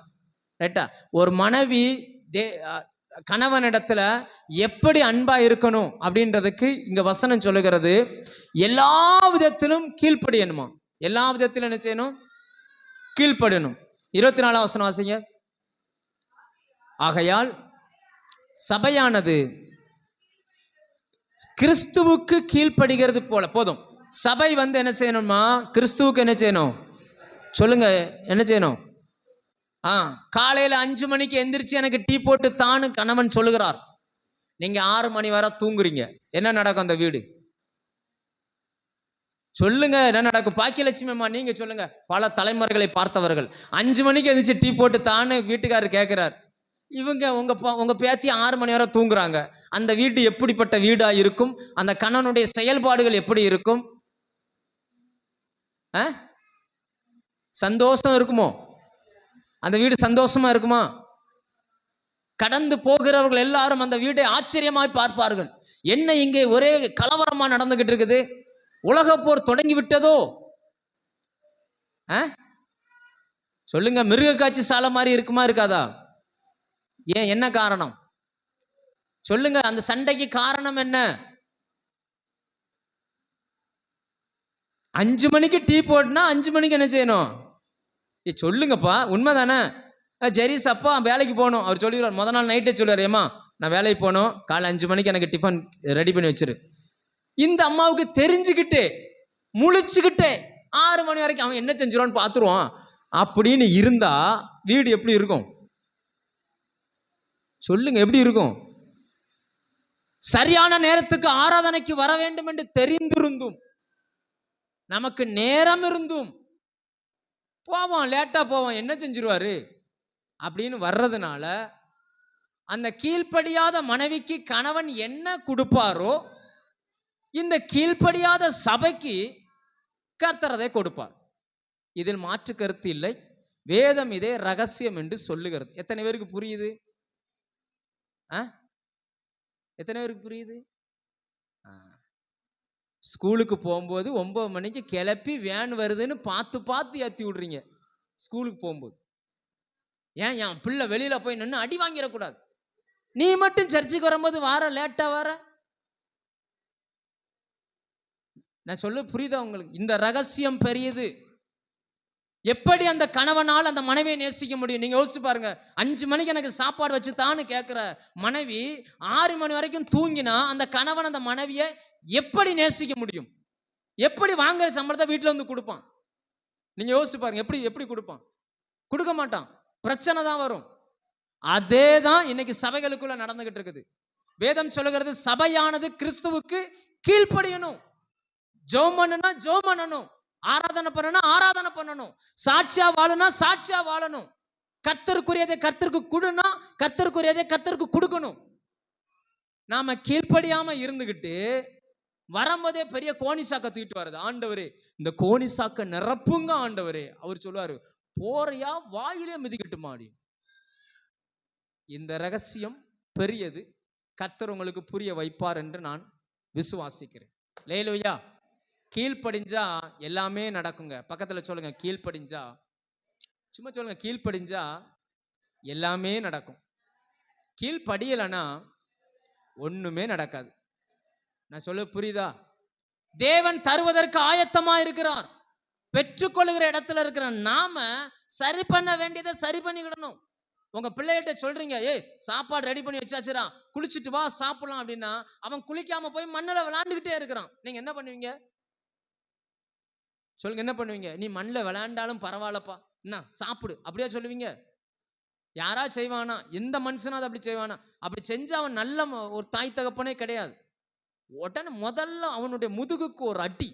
Speaker 1: ரைட்டா? ஒரு மனைவி கணவனிடத்துல எப்படி அன்பா இருக்கணும் அப்படின்றதுக்கு இங்க வசனம் சொல்லுகிறது, எல்லா விதத்திலும் கீழ்ப்படியணுமா. எல்லா விதத்திலும் என்ன செய்யணும்? கீழ்ப்படணும். 24ஆம் வசனம் வாசிங்க. ஆகையால் சபையானது கிறிஸ்துவுக்கு கீழ்ப்படுகிறது போல. போதும். சபை வந்து என்ன செய்யணுமா? கிறிஸ்துவுக்கு என்ன செய்யணும்? சொல்லுங்க, என்ன செய்யணும்? காலையில் 5 மணிக்கு எந்திரிச்சு எனக்கு டீ போட்டு தானு கணவன் சொல்லுகிறார். நீங்க 6 மணி வரை தூங்குறீங்க, என்ன நடக்கும் அந்த வீடு? சொல்லுங்க என்ன நடக்கும்? பாக்கியலட்சுமி அம்மா நீங்க சொல்லுங்க, பல தலைமுறைகளை பார்த்தவர்கள். 5 மணிக்கு எதிர்த்து டீ போட்டு தானே வீட்டுக்காரர் கேட்கிறார். இவங்க உங்க பேத்தி 6 மணி வரை தூங்குறாங்க. அந்த வீடு எப்படிப்பட்ட வீடா இருக்கும்? அந்த கணவனுடைய செயல்பாடுகள் எப்படி இருக்கும்? சந்தோஷம் இருக்குமோ? அந்த வீடு சந்தோஷமா இருக்குமா? கடந்து போகிறவர்கள் எல்லாரும் அந்த வீட்டை ஆச்சரியமாய் பார்ப்பார்கள். என்ன இங்கே ஒரே கலவரமா நடந்துகிட்டு இருக்குது? உலக போர் தொடங்கி விட்டதோ? சொல்லுங்க. மிருக காட்சி சாலை மாதிரி இருக்குமா இருக்காதா? ஏன், என்ன காரணம் சொல்லுங்க? அந்த சண்டைக்கு காரணம் என்ன? 5 மணிக்கு டீ போட்டுனா 5 மணிக்கு என்ன செய்யணும்? சொல்லுங்கப்பா, உண்மைதானே? ஜெரிஸ் அப்பா வேலைக்கு போகணும், அவர் சொல்லிடுவார். முத நாள் நைட்டே சொல்லுவார், ஏமா நான் வேலைக்கு போகணும், காலை 5 மணிக்கு எனக்கு டிஃபன் ரெடி பண்ணி வச்சிரு. இந்த அம்மாவுக்கு தெரிஞ்சுக்கிட்டே முழிச்சுக்கிட்டே 6 மணி வரைக்கும் அவன் என்ன செஞ்சிருவான்னு பார்த்துருவான் அப்படின்னு இருந்தா வீடு எப்படி இருக்கும்? சொல்லுங்க, எப்படி இருக்கும்? சரியான நேரத்துக்கு ஆராதனைக்கு வர வேண்டும் என்று தெரிந்திருந்தும், நமக்கு நேரம் இருந்தும் போவோம், லேட்டா போவோம், என்ன செஞ்சிருவாரு அப்படின்னு வர்றதுனால அந்த கீழ்ப்படியாத மனைவிக்கு கணவன் என்ன கொடுப்பாரோ இந்த கீழ்ப்படியாத சபைக்கு கர்த்தர் அதை கொடுப்பார். இதில் மாற்று கருத்து இல்லை. வேதம் இதே ரகசியம் என்று சொல்லுகிறது. எத்தனை பேருக்கு புரியுது? எத்தனை பேருக்கு புரியுது? ஸ்கூலுக்கு போகும்போது 9 மணிக்கு கிளப்பி வேன் வருதுன்னு பார்த்து ஏற்றி விடுறீங்க ஸ்கூலுக்கு போகும்போது. ஏன் என் பிள்ளை வெளியில போய் நின்று அடி வாங்கிடக்கூடாது. நீ மட்டும் சர்ச்சுக்கு வரும்போது வார லேட்டா வர. நான் சொல்ல புரியுதா உங்களுக்கு? இந்த ரகசியம் பெரியது. எப்படி அந்த கணவனால் அந்த மனைவியை நேசிக்க முடியும்? நீங்க யோசிச்சு பாருங்க. 5 மணிக்கு எனக்கு சாப்பாடு வச்சு தான்னு கேட்கிற மனைவி 6 மணி வரைக்கும் தூங்கினா அந்த கணவன் அந்த மனைவியை எப்படி நேசிக்க முடியும்? எப்படி வாங்குற சம்பளத்தை வீட்டில் வந்து கொடுப்பான்? நீங்க யோசிச்சு பாருங்க. எப்படி கொடுப்பான்? கொடுக்க மாட்டான். பிரச்சனை தான் வரும். அதே தான் இன்னைக்கு சபைகளுக்குள்ள நடந்துகிட்டு இருக்குது. வேதம் சொல்லுகிறது, சபையானது கிறிஸ்துவுக்கு கீழ்ப்படியணும். ஜெபம் பண்ணனும், ஜெபம் பண்ணணும். ஆராதனை பண்ணணும், ஆராதனை பண்ணணும். சாட்சியா வாழனா சாட்சியா வாழணும். கர்த்தருக்குரியதை கர்த்தருக்கு கொடுனா கர்த்தருக்குரியதை கர்த்தருக்கு கொடுக்கணும். நாம கீழ்ப்படியாம இருந்துகிட்டு வரும்போதே பெரிய கோணி சாக்க தூக்கிட்டு வருது. ஆண்டவரே இந்த கோணி சாக்க நிரப்புங்க ஆண்டவரே. அவர் சொல்லுவாரு, போறையா வாயிலே மிதிக்கட்டு மாடி. இந்த ரகசியம் பெரியது. கர்த்தர் உங்களுக்கு புரிய வைப்பார் என்று நான் விசுவாசிக்கிறேன். லேலூயா. கீழ்ப்படிஞ்சா எல்லாமே நடக்குங்க. பக்கத்தில் சொல்லுங்க, கீழ்ப்படிஞ்சா. சும்மா சொல்லுங்க, கீழ்ப்படிஞ்சா எல்லாமே நடக்கும். கீழ்ப்படியலைன்னா ஒண்ணுமே நடக்காது. நான் சொல்ல புரியுதா? தேவன் தருவதற்கு ஆயத்தமா இருக்கிறார். பெற்றுக்கொள்ளுகிற இடத்துல இருக்கிற நாம சரி பண்ண வேண்டியதை சரி பண்ணிக்கிடணும். உங்க பிள்ளைகிட்ட சொல்றீங்க, ஏய் சாப்பாடு ரெடி பண்ணி வச்சாச்சுரா, குளிச்சுட்டு வா சாப்பிடலாம் அப்படின்னா அவன் குளிக்காம போய் மண்ணில் விளையாண்டுக்கிட்டே இருக்கிறான். நீங்க என்ன பண்ணுவீங்க? சொல்லுங்க, என்ன பண்ணுவீங்க? நீ மண்ணில் விளையாண்டாலும் பரவாயில்லப்பா, என்ன சாப்பிடு அப்படியே சொல்லுவீங்க? யாரா செய்வானா? எந்த மனுஷனாவது அப்படி செய்வானா? அப்படி செஞ்சு அவன் நல்ல ஒரு தாய் தகப்பனே கிடையாது. உடனே முதல்ல அவனுடைய முதுகுக்கு ஒரு அடி,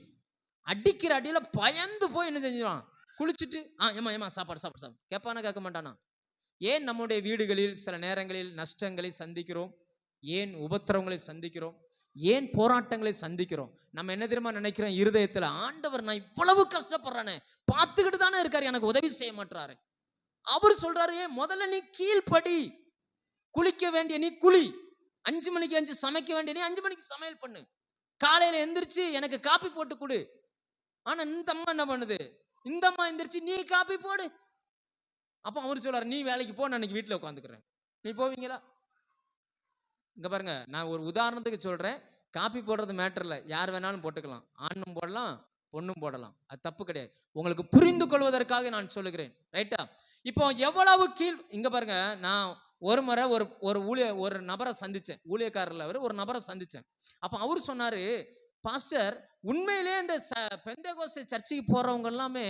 Speaker 1: அடிக்கிற அடியில பயந்து போய் என்ன செஞ்சுவான்? குளிச்சுட்டு ஏமா சாப்பாடு சாப்பாடு சாப்பிடு கேட்பானா? கேட்க மாட்டானா? ஏன் நம்முடைய வீடுகளில் சில நேரங்களில் நஷ்டங்களை சந்திக்கிறோம்? ஏன் உபத்திரவங்களை சந்திக்கிறோம்? ஏன் போராட்டங்களை சந்திக்கிறோம்? நம்ம என்ன தெரியுமா நினைக்கிறோம்? இருதயத்தில், ஆண்டவர் நான் இவ்வளவு கஷ்டப்படுறானே, பார்த்துக்கிட்டு தானே இருக்காரு, எனக்கு உதவி செய்ய மாட்டாரு. அவர் சொல்றாரு, முதல்ல நீ கீழ்ப்படி. குளிக்க வேண்டிய நீ குளி. 5 மணிக்கு 5 சமைக்க வேண்டிய நீ 5 மணிக்கு சமையல் பண்ணு. காலையில எந்திரிச்சு எனக்கு காப்பி போட்டு கொடு. ஆனா இந்த அம்மா என்ன பண்ணுது? இந்த அம்மா எந்திரிச்சு நீ காப்பி போடு. அப்ப அவர் சொல்றாரு, நீ வேலைக்கு போ, நான் இன்னைக்கு வீட்டில் உட்காந்துக்கிறேன். நீ போவீங்களா? இங்க பாருங்க, நான் ஒரு உதாரணத்துக்கு சொல்றேன். காப்பி போடுறது மேட்டர் இல்லை, யார் வேணாலும் போட்டுக்கலாம். ஆணும் போடலாம், பொண்ணும் போடலாம், அது தப்பு கிடையாது. உங்களுக்கு புரிந்து கொள்வதற்காக நான் சொல்லுகிறேன். ரைட்டா? இப்போ எவ்வளவு கீழ், இங்க பாருங்க, நான் ஒரு முறை ஒரு நபரை சந்திச்சேன். ஊழியக்காரர்ல ஒரு நபரை சந்திச்சேன். அப்ப அவர் சொன்னாரு, பாஸ்டர் உண்மையிலே இந்த பெந்தேகோஸ்தே சர்ச்சுக்கு போறவங்க எல்லாமே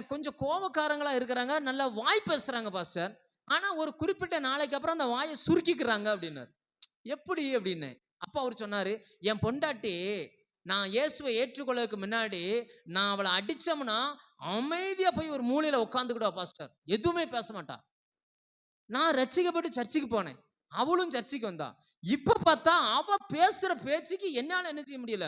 Speaker 1: கொஞ்சம் கோபக்காரங்களா இருக்கிறாங்க, நல்லா வாய் பேசுறாங்க பாஸ்டர். ஆனா ஒரு குறிப்பிட்ட நாளைக்கு அப்புறம் அந்த வாயை சுருக்கிக்கிறாங்க அப்படின்னாரு. எப்படி அப்படின்னு. அப்ப அவர் சொன்னாரு, என் பொண்டாட்டி நான் இயேசுவை ஏற்றுக்கொள்ளதுக்கு முன்னாடி நான் அவளை அடிச்சோம்னா அமைதியா போய் ஒரு மூலையில உட்காந்துக்கிடுவா பாஸ்டர், எதுவுமே பேச மாட்டா. நான் ரட்சிக்கப்பட்டு சர்ச்சுக்கு போனேன், அவளும் சர்ச்சுக்கு வந்தா. இப்ப பார்த்தா அவ பேசுற பேச்சுக்கு என்னால என்ன செய்ய முடியல,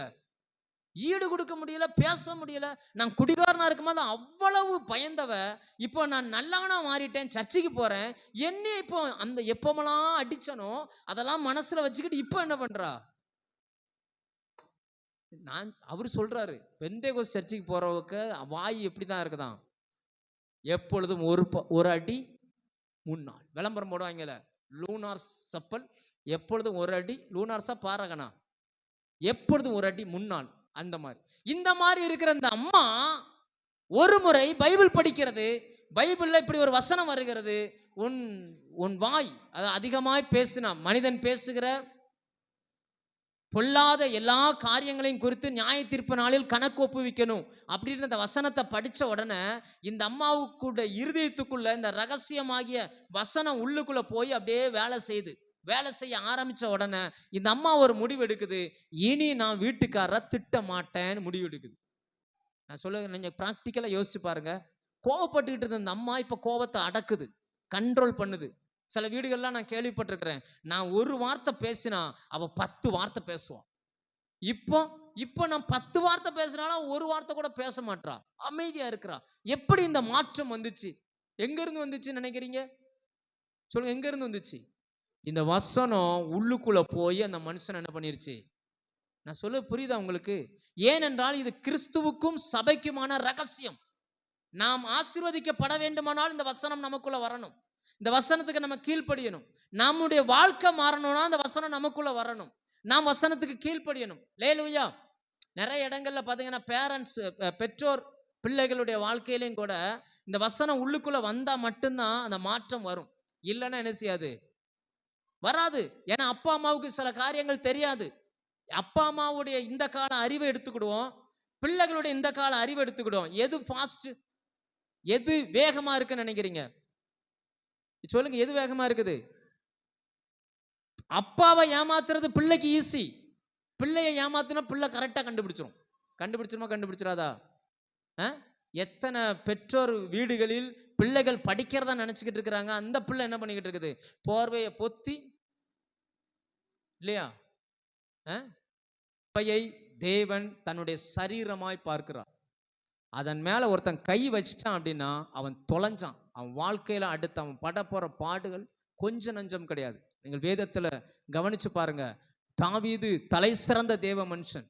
Speaker 1: ஈடு கொடுக்க முடியல, பேச முடியல. நான் குடிகாரனா இருக்கும்போது அவ்வளவு பயந்தவ, இப்போ நான் நல்லவனா மாறிட்டேன், சர்ச்சுக்கு போறேன். என்ன இப்போ அந்த எப்பமெல்லாம் அடிச்சனோ அதெல்லாம் மனசுல வச்சுக்கிட்டு இப்போ என்ன பண்றா? அவர் சொல்றாரு, பெந்தேகோஸ்து சர்ச்சுக்கு போறவங்க வாய் எப்படிதான் இருக்குதான், எப்பொழுதும் ஒரு அடி முன்னாள். விளம்பரம் போடுவாங்கல்ல, லூனார்ஸ் சப்பல், எப்பொழுதும் ஒரு அடி, லூனார்ஸா பாரகனா, எப்பொழுதும் ஒரு அடி முன்னாள். அந்த மாதிரி இந்த மாதிரி இருக்கிற அந்த அம்மா ஒரு முறை பைபிள் படிக்கிறது, பைபிள்ல இப்படி ஒரு வசனம் வருகிறது, உன் உன் வாய் அது அதிகமாய் பேசினா மனிதன் பேசுகிற பொல்லாத எல்லா காரியங்களையும் குறித்து நியாய தீர்ப்பு நாளில் கணக்கு ஒப்புவிக்கணும் அப்படின்னு அந்த வசனத்தை படித்த உடனே இந்த அம்மாவுக்குள்ள இருதயத்துக்குள்ள இந்த ரகசியமாகிய வசனம் உள்ளுக்குள்ள போய் அப்படியே வேலை செய்ய ஆரம்பித்த உடனே இந்த அம்மா ஒரு முடிவு எடுக்குது, இனி நான் வீட்டுக்காரரை திட்ட மாட்டேன்னு முடிவு எடுக்குது. நான் சொல்லுங்க, நீங்கள் ப்ராக்டிக்கலாக யோசிச்சு பாருங்க. கோவப்பட்டுக்கிட்டு இருந்த இந்த அம்மா இப்போ கோபத்தை அடக்குது, கண்ட்ரோல் பண்ணுது. சில வீடுகள்லாம் நான் கேள்விப்பட்டிருக்கிறேன், நான் ஒரு வார்த்தை பேசினா அவள் 10 வார்த்தை பேசுவான். இப்போ நான் 10 வார்த்தை பேசினாலும் ஒரு வார்த்தை கூட பேச மாட்டா, அமைதியா இருக்கிறா. எப்படி இந்த மாற்றம் வந்துச்சு? எங்க இருந்து வந்துச்சு நினைக்கிறீங்க? சொல்லுங்க, எங்க இருந்து வந்துச்சு? இந்த வசனம் உள்ளுக்குள்ள போய் அந்த மனுஷன் என்ன பண்ணிருச்சு? நான் சொல்ல புரியுதா உங்களுக்கு? ஏனென்றால் இது கிறிஸ்துவுக்கும் சபைக்குமான ரகசியம். நாம் ஆசீர்வதிக்கப்பட வேண்டுமானால் இந்த வசனம் நமக்குள்ள வரணும், இந்த வசனத்துக்கு நம்ம கீழ்ப்படியணும். நம்முடைய வாழ்க்கை மாறணும்னா இந்த வசனம் நமக்குள்ள வரணும், நாம் வசனத்துக்கு கீழ்ப்படியணும். லேலூயா. நிறைய இடங்கள்ல பார்த்தீங்கன்னா பேரண்ட்ஸ், பெற்றோர் பிள்ளைகளுடைய வாழ்க்கையிலையும் கூட இந்த வசனம் உள்ளுக்குள்ள வந்தா மட்டும்தான் அந்த மாற்றம் வரும். இல்லைன்னா என்ன செய்யாது, வராது. ஏன்னா அப்பா அம்மாவுக்கு சில காரியங்கள் தெரியாது. அப்பா அம்மாவுடைய இந்த கால அறிவை எடுத்துக்கிடுவோம், பிள்ளைகளுடைய இந்த கால அறிவை எடுத்துக்கிடுவோம். எது ஃபாஸ்ட், எது வேகமா இருக்குன்னு நினைக்கிறீங்க? சொல்லுங்க, எது வேகமா இருக்குது? அப்பாவை ஏமாத்துறது பிள்ளைக்கு ஈஸி, பிள்ளையை ஏமாத்தினா பிள்ளை கரெக்டாக கண்டுபிடிச்சிராதா? எத்தனை பெற்றோர் வீடுகளில் பிள்ளைகள் படிக்கிறதா நினைச்சுக்கிட்டு இருக்கிறாங்க, அந்த பிள்ளை என்ன பண்ணிக்கிட்டு இருக்குது, போர்வையை பொத்தி இல்லையா? சபையை தேவன் தன்னுடைய சரீரமாய் பார்க்கிறார். அதன் மேல ஒருத்தன் கை வச்சிட்டான் அப்படின்னா அவன் தொலைஞ்சான். அவன் வாழ்க்கையில அடுத்து அவன் பட போற பாடுகள் கொஞ்சம் நஞ்சம் கிடையாது. நீங்கள் வேதத்துல கவனிச்சு பாருங்க, தாவீது தலை சிறந்த தேவ மனுஷன்.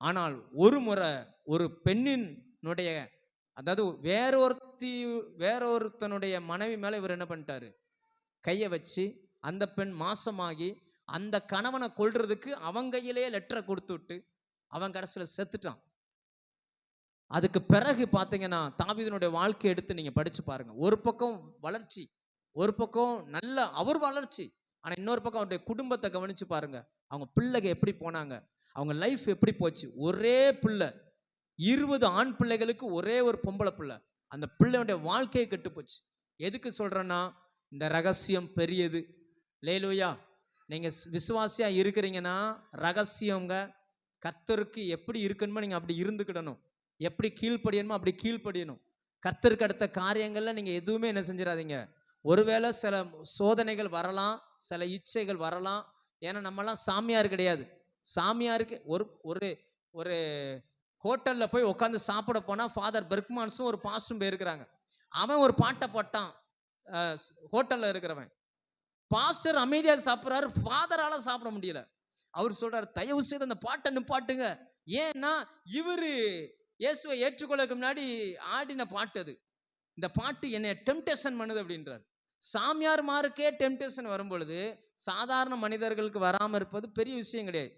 Speaker 1: ஆனால் ஒரு முறை ஒரு பெண்ணினுடைய, அதாவது வேறொருத்தனுடைய மனைவி மேல இவர் என்ன பண்ணிட்டாரு, கையை வச்சு அந்த பெண் மாசமாகி அந்த கணவனை கொல்றதுக்கு அவன் கையிலேயே லெட்டரை கொடுத்து விட்டு அவன் கடைசியில் செத்துட்டான். அதுக்கு பிறகு பார்த்தீங்கன்னா தாவீதுனுடைய வாழ்க்கை எடுத்து நீங்க படிச்சு பாருங்க. ஒரு பக்கம் வளர்ச்சி, ஒரு பக்கம் நல்ல அவர் வளர்ச்சி, ஆனா இன்னொரு பக்கம் அவருடைய குடும்பத்தை கவனிச்சு பாருங்க. அவங்க பிள்ளைங்க எப்படி போனாங்க, அவங்க லைஃப் எப்படி போச்சு. ஒரே பிள்ளை, 20 ஆண் பிள்ளைகளுக்கு ஒரே ஒரு பொம்பளை பிள்ளை. அந்த பிள்ளையுடைய வாழ்க்கையை கெட்டு போச்சு. எதுக்கு சொல்றேன்னா இந்த ரகசியம் பெரியது. லேலூயா. நீங்க விசுவாசியா இருக்கிறீங்கன்னா ரகசியங்க கர்த்தருக்கு எப்படி இருக்கணுமோ நீங்க அப்படி இருந்துக்கிடணும், எப்படி கீழ்ப்படியணுமோ அப்படி கீழ்ப்படியணும். கர்த்தருக்கு அடுத்த காரியங்கள்ல நீங்க எதுவுமே என்ன செஞ்சிடாதீங்க. ஒருவேளை சில சோதனைகள் வரலாம், சில இச்சைகள் வரலாம். ஏன்னா நம்மலாம் சாமியார் கிடையாது. சாமியாருக்கு ஒரு ஒரு ஹோட்டல்ல போய் உட்காந்து சாப்பிட போனா ஃபாதர் பெர்க்மான்ஸும் ஒரு பாஸ்டும் போயிருக்கிறாங்க. அவன் ஒரு பாட்டை போட்டான், ஹோட்டல்ல இருக்கிறவன். பாஸ்டர் அமைதியாக சாப்பிட்றாரு, ஃபாதரால சாப்பிட முடியல. அவர் சொல்றாரு, தயவு செய்து அந்த பாட்டை நிப்பாட்டுங்க. ஏன்னா இவரு இயேசுவை ஏற்றுக்கொள்ளக்கு முன்னாடி ஆடின பாட்டு அது. இந்த பாட்டு என்னை டெம்டேஷன் பண்ணுது அப்படின்றார். சாமியார் மாருக்கே டெம்டேஷன் வரும் பொழுது சாதாரண மனிதர்களுக்கு வராமல் இருப்பது பெரிய விஷயம் கிடையாது.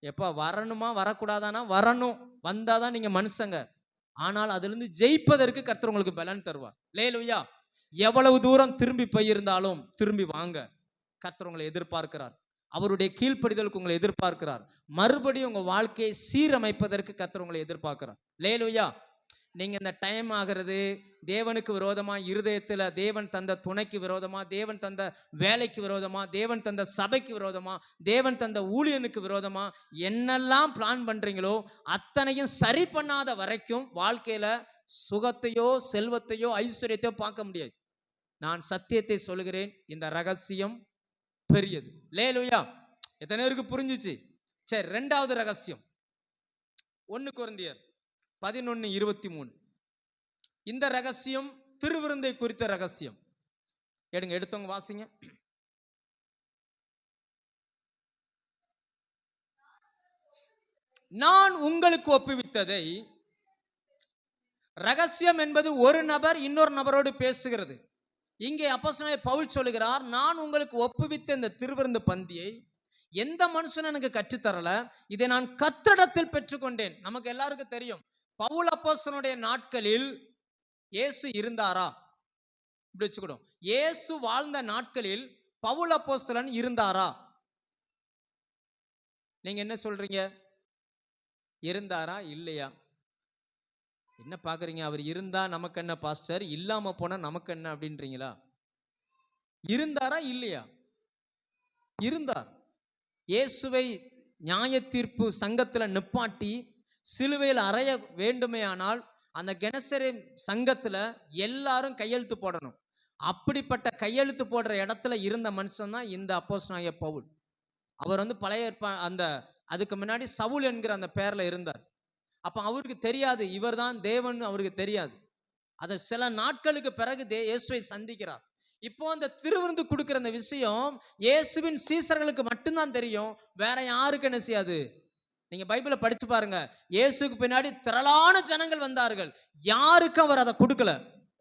Speaker 1: எப்போ வரணுமா வரக்கூடாதானா வரணும், வந்தாதான் நீங்க மனுஷங்க. ஆனால் அதிலிருந்து ஜெயிப்பதற்கு கர்த்தர் உங்களுக்கு பலன் தருவார். லேலூயா. எவ்வளவு தூரம் திரும்பி போயிருந்தாலும் திரும்பி வாங்க. கர்த்தர் உங்களை எதிர்பார்க்கிறார், அவருடைய கீழ்ப்படிதலுக்கு உங்களை எதிர்பார்க்கிறார். மறுபடியும் உங்க வாழ்க்கையை சீரமைப்பதற்கு கர்த்தர் உங்களை எதிர்பார்க்கிறார். லேலூயா. நீங்க இந்த டைம் ஆகிறது தேவனுக்கு விரோதமா, இருதயத்துல தேவன் தந்த துணைக்கு விரோதமா, தேவன் தந்த வேலைக்கு விரோதமா, தேவன் தந்த சபைக்கு விரோதமா, தேவன் தந்த ஊழியனுக்கு விரோதமா என்னெல்லாம் பிளான் பண்றீங்களோ அத்தனையும் சரி பண்ணாத வரைக்கும் வாழ்க்கையில சுகத்தையோ செல்வத்தையோ ஐஸ்வர்யத்தையோ பார்க்க முடியாது. நான் சத்தியத்தை சொல்கிறேன், இந்த ரகசியம் பெரியது. லேலுயா, எத்தனை பேருக்கு புரிஞ்சுச்சு? சரி, ரெண்டாவது ரகசியம் 1 கொரிந்தியர் 11:23. இந்த ரகசியம் திருவிருந்தை குறித்த ரகசியம். எடுத்தவங்க வாசிங்க. நான் உங்களுக்கு ஒப்புவித்ததை, ரகசியம் என்பது ஒரு நபர் இன்னொரு நபரோடு பேசுகிறது. இங்கே அப்போஸ்தலனாகிய பவுல் சொல்லுகிறார், நான் உங்களுக்கு ஒப்புவித்த இந்த திருவிருந்து பந்தியை எந்த மனுஷனும் எனக்கு கற்றுத்தரல, இதை நான் கர்த்தரிடத்தில் பெற்றுக்கொண்டேன். நமக்கு எல்லாருக்கும் தெரியும், பவுல் அப்போஸ்தலனுடைய நாட்களில் இயேசு இருந்தாரா? இப்படி வச்சுக்கிடும், இயேசு வாழ்ந்த நாட்களில் பவுல் அப்போஸ்தலன் இருந்தாரா? நீங்க என்ன சொல்றீங்க? இருந்தாரா இல்லையா? என்ன பாக்குறீங்க? அவர் இருந்தா நமக்கு என்ன பாஸ்டர், இல்லாம போனா நமக்கு என்ன அப்படின்றீங்களா? இருந்தாரா இல்லையா? இருந்தார். இயேசுவை நியாய தீர்ப்பு சங்கத்துல நிப்பாட்டி சிலுவையில் அறைய வேண்டுமே ஆனால் அந்த கெனசரே சங்கத்துல எல்லாரும் கையெழுத்து போடணும். அப்படிப்பட்ட கையெழுத்து போடுற இடத்துல இருந்த மனுஷன் தான் இந்த அப்போஸ்தலனாகிய பவுல். அவர் பழைய அந்த அதுக்கு முன்னாடி சவுல் என்கிற அந்த பெயர்ல இருந்தார். அப்ப அவருக்கு தெரியாது இவர் தான் தேவன், அவருக்கு தெரியாது. அது சில நாட்களுக்கு பிறகு இயேசுவை சந்திக்கிறார். இப்போ அந்த திருவிருந்து கொடுக்கிற அந்த விஷயம் இயேசுவின் சீசர்களுக்கு மட்டும்தான் தெரியும், வேற யாருக்கு என்ன செய்யாது. நீங்க பைபிளை படிச்சு பாருங்க, இயேசுக்கு பின்னாடி திரளான ஜனங்கள் வந்தார்கள், யாருக்கும் அவர் அதை கொடுக்கல.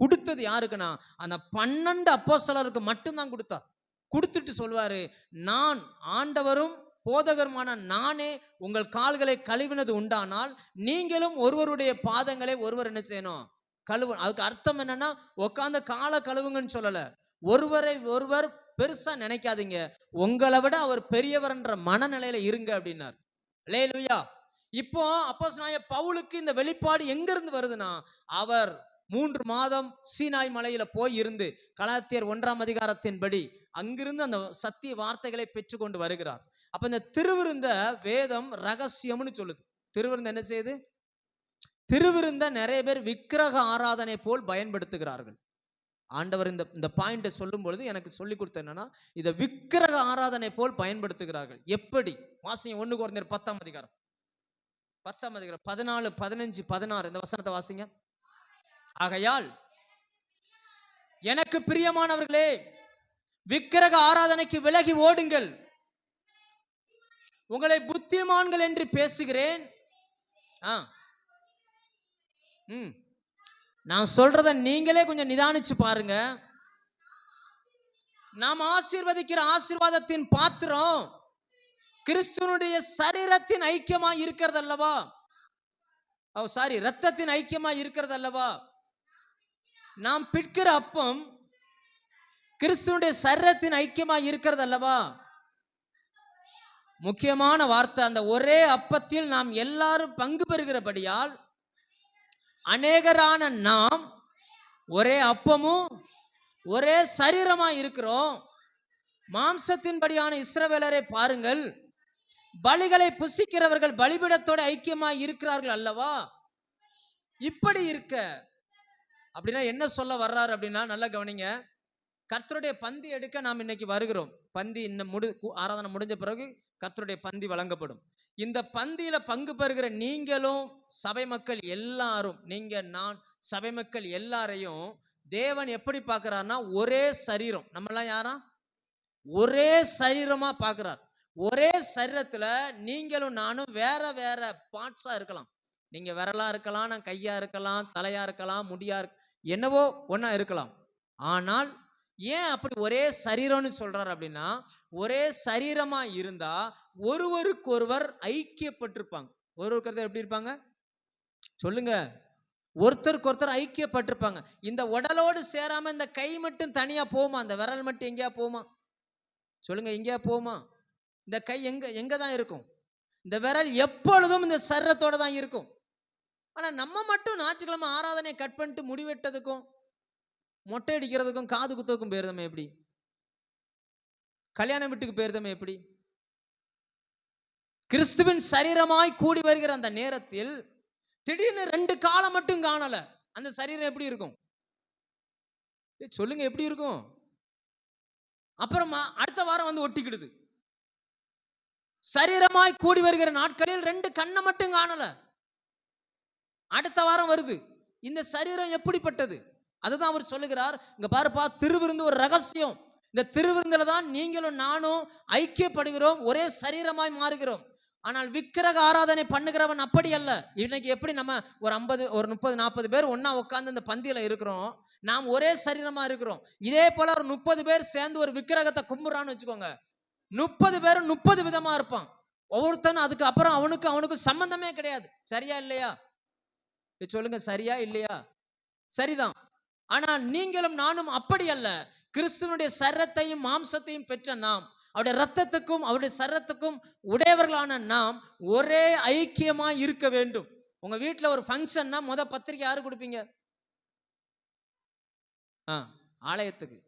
Speaker 1: கொடுத்தது யாருக்குன்னா அந்த 12 அப்போஸ்தலருக்கு மட்டும்தான் கொடுத்தார். கொடுத்துட்டு சொல்வாரு, நான் ஆண்டவரும் போதகருமான நானே உங்கள் கால்களை கழுவினது உண்டானால் நீங்களும் ஒருவருடைய பாதங்களை ஒருவர் என்ன செய்யணும், கழுவு. அதுக்கு அர்த்தம் என்னன்னா உட்காந்து காலை கழுவுங்கன்னு சொல்லல, ஒருவரை ஒருவர் பெருசா நினைக்காதீங்க, உங்களை விட அவர் பெரியவர் என்ற மனநிலையில இருங்க அப்படின்னார். அல்லேலூயா. இப்போ அப்போஸ்தலனாகிய பவுலுக்கு இந்த வெளிப்பாடு எங்க இருந்து வருதுன்னா, அவர் 3 மாதம் சீனாய் மலையில போய் இருந்து கலாத்தியர் 1ஆம் அதிகாரத்தின்படி அங்கிருந்து அந்த சத்திய வார்த்தைகளை பெற்றுக்கொண்டு வருகிறார். அப்ப இந்த திருவிருந்த வேதம் ரகசியம்னு சொல்லுது. திருவிருந்த என்ன செய்யுது? திருவிருந்த நிறைய பேர் விக்கிரக ஆராதனை போல் பயன்படுத்துகிறார்கள். ஆண்டவர் இந்த பாயிண்டை சொல்லும் பொழுது எனக்கு சொல்லி கொடுத்த என்னன்னா, இதை விக்கிரக ஆராதனை போல் பயன்படுத்துகிறார்கள். எப்படி? வாசிங்க 1 கொரிந்தியர் 10ஆம் அதிகாரம் 14, 15, 16 இந்த வசனத்தை வாசிங்க. ஆகையால் எனக்கு பிரியமானவர்களே, விக்கிரக ஆராதனைக்கு விலகி ஓடுங்கள். உங்களை புத்திமான்கள் என்று பேசுகிறேன். நான் சொல்றத நீங்களே கொஞ்சம் நிதானிச்சு பாருங்க. நாம் ஆசீர்வதிக்கிற ஆசீர்வாதத்தின் பாத்திரம் கிறிஸ்துவனுடைய சரீரத்தின் ஐக்கியமா இருக்கிறது அல்லவா? ரத்தத்தின் ஐக்கியமா இருக்கிறது அல்லவா? நாம் பிற்கிற அப்பம் கிறிஸ்துவனுடைய சரீரத்தின் ஐக்கியமா இருக்கிறது அல்லவா? முக்கியமான வார்த்தை, அந்த ஒரே அப்பத்தில் நாம் எல்லாரும் பங்கு பெறுகிறபடியால் அநேகரான நாம் ஒரே அப்பமும் ஒரே சரீரமா இருக்கிறோம். மாம்சத்தின்படியான இஸ்ரவேலரை பாருங்கள், பலிகளை புசிக்கிறவர்கள் பலிபீடத்தோடு ஐக்கியமாய் இருக்கிறார்கள் அல்லவா? இப்படி இருக்க அப்படின்னா என்ன சொல்ல வர்றாரு அப்படின்னா, நல்லா கவனிங்க. கர்த்தருடைய பந்தி எடுக்க நாம் இன்னைக்கு வருகிறோம். பந்தி ஆராதனை முடிஞ்ச பிறகு கர்த்தருடைய பந்தி வழங்கப்படும். இந்த பந்தியில பங்கு பெறுகிற நீங்களும் சபை மக்கள் எல்லாரும், நீங்க நான் சபை மக்கள் எல்லாரையும் தேவன் எப்படி பார்க்கிறார்னா ஒரே சரீரம். நம்மெல்லாம் யாரா? ஒரே சரீரமா பார்க்கிறார். ஒரே சரீரத்துல நீங்களும் நானும் வேற வேற பார்ட்ஸா இருக்கலாம். நீங்க விரலா இருக்கலாம், நான் கையா இருக்கலாம், தலையா இருக்கலாம், முடியா என்னவோ ஒன்னா இருக்கலாம். ஆனால் ஏன் அப்படி ஒரே சரீரம்னு சொல்றாரு அப்படின்னா, ஒரே சரீரமா இருந்தா ஒருவருக்கு ஒருவர் ஐக்கியப்பட்டிருப்பாங்க. ஒருவருக்கு எப்படி இருப்பாங்க சொல்லுங்க? ஒருத்தருக்கு ஒருத்தர் ஐக்கியப்பட்டிருப்பாங்க. இந்த உடலோடு சேராம இந்த கை மட்டும் தனியா போமா? அந்த விரல் மட்டும் எங்கேயா போமா? சொல்லுங்க, எங்கேயா போமா? இந்த கை எங்க தான் இருக்கும்? இந்த விரல் எப்பொழுதும் இந்த சரீரத்தோட தான் இருக்கும். ஆனா நம்ம மட்டும் ஞாயிற்றுக்கிழமை ஆராதனை கட் பண்ணிட்டு முடிவெட்டதுக்கும் மொட்டை அடிக்கிறதுக்கும் காது குத்துக்கும் போயிருந்தோமே எப்படி? கல்யாண வீட்டுக்கு போயிருந்தோமே எப்படி? கிறிஸ்துவின் சரீரமாய் கூடி வருகிற அந்த நேரத்தில் திடீர்னு 2 காலம் மட்டும் காணல. அந்த சரீரம் எப்படி இருக்கும்? சொல்லுங்க, எப்படி இருக்கும்? அப்புறமா அடுத்த வாரம் வந்து ஒட்டிக்கிடுது. சரீரமாய் கூடி வருகிற நாட்களில் 2 கண்ணை மட்டும் காணல. அடுத்த வாரம் வருது. இந்த சரீரம் எப்படிப்பட்டது? அதுதான் அவர் சொல்லுகிறார். இங்க பாருப்பா, திருவிருந்து ஒரு ரகசியம். இந்த திருவிருந்துல தான் நீங்களும் நானும் ஐக்கியப்படுகிறோம், ஒரே சரீரமாய் மாறுகிறோம். ஆனால் விக்கிரக ஆராதனை பண்ணுகிறவன் அப்படி அல்ல. இன்னைக்கு எப்படி நம்ம ஒரு 50 ஒரு 30 40 பேர் ஒன்னா உட்கார்ந்து இந்த பந்தியில இருக்கிறோம், நாம் ஒரே சரீரமா இருக்கிறோம். இதே போல ஒரு 30 பேர் சேர்ந்து ஒரு விக்கிரகத்தை கும்பிடுறான்னு வச்சுக்கோங்க, 30 பேரும் 30 விதமா இருப்பான். ஒவ்வொருத்தனும் அதுக்கு அப்புறம் அவனுக்கு சம்பந்தமே கிடையாது. சரியா இல்லையா? சொல்லுங்க, சரியா இல்லையா? சரிதான். ஆனால் நீங்களும் நானும் அப்படி அல்ல. கிறிஸ்துவனுடைய சரீரத்தையும் மாம்சத்தையும் பெற்ற நாம், அவருடைய ரத்தத்துக்கும் அவருடைய சரீரத்துக்கும் உடையவர்களான நாம் ஒரே ஐக்கியமாய் இருக்க வேண்டும். உங்க வீட்டில் ஒரு ஃபங்க்ஷன்னா முத பத்திரிக்கை யாரு கொடுப்பீங்க? ஆலயத்துக்கு.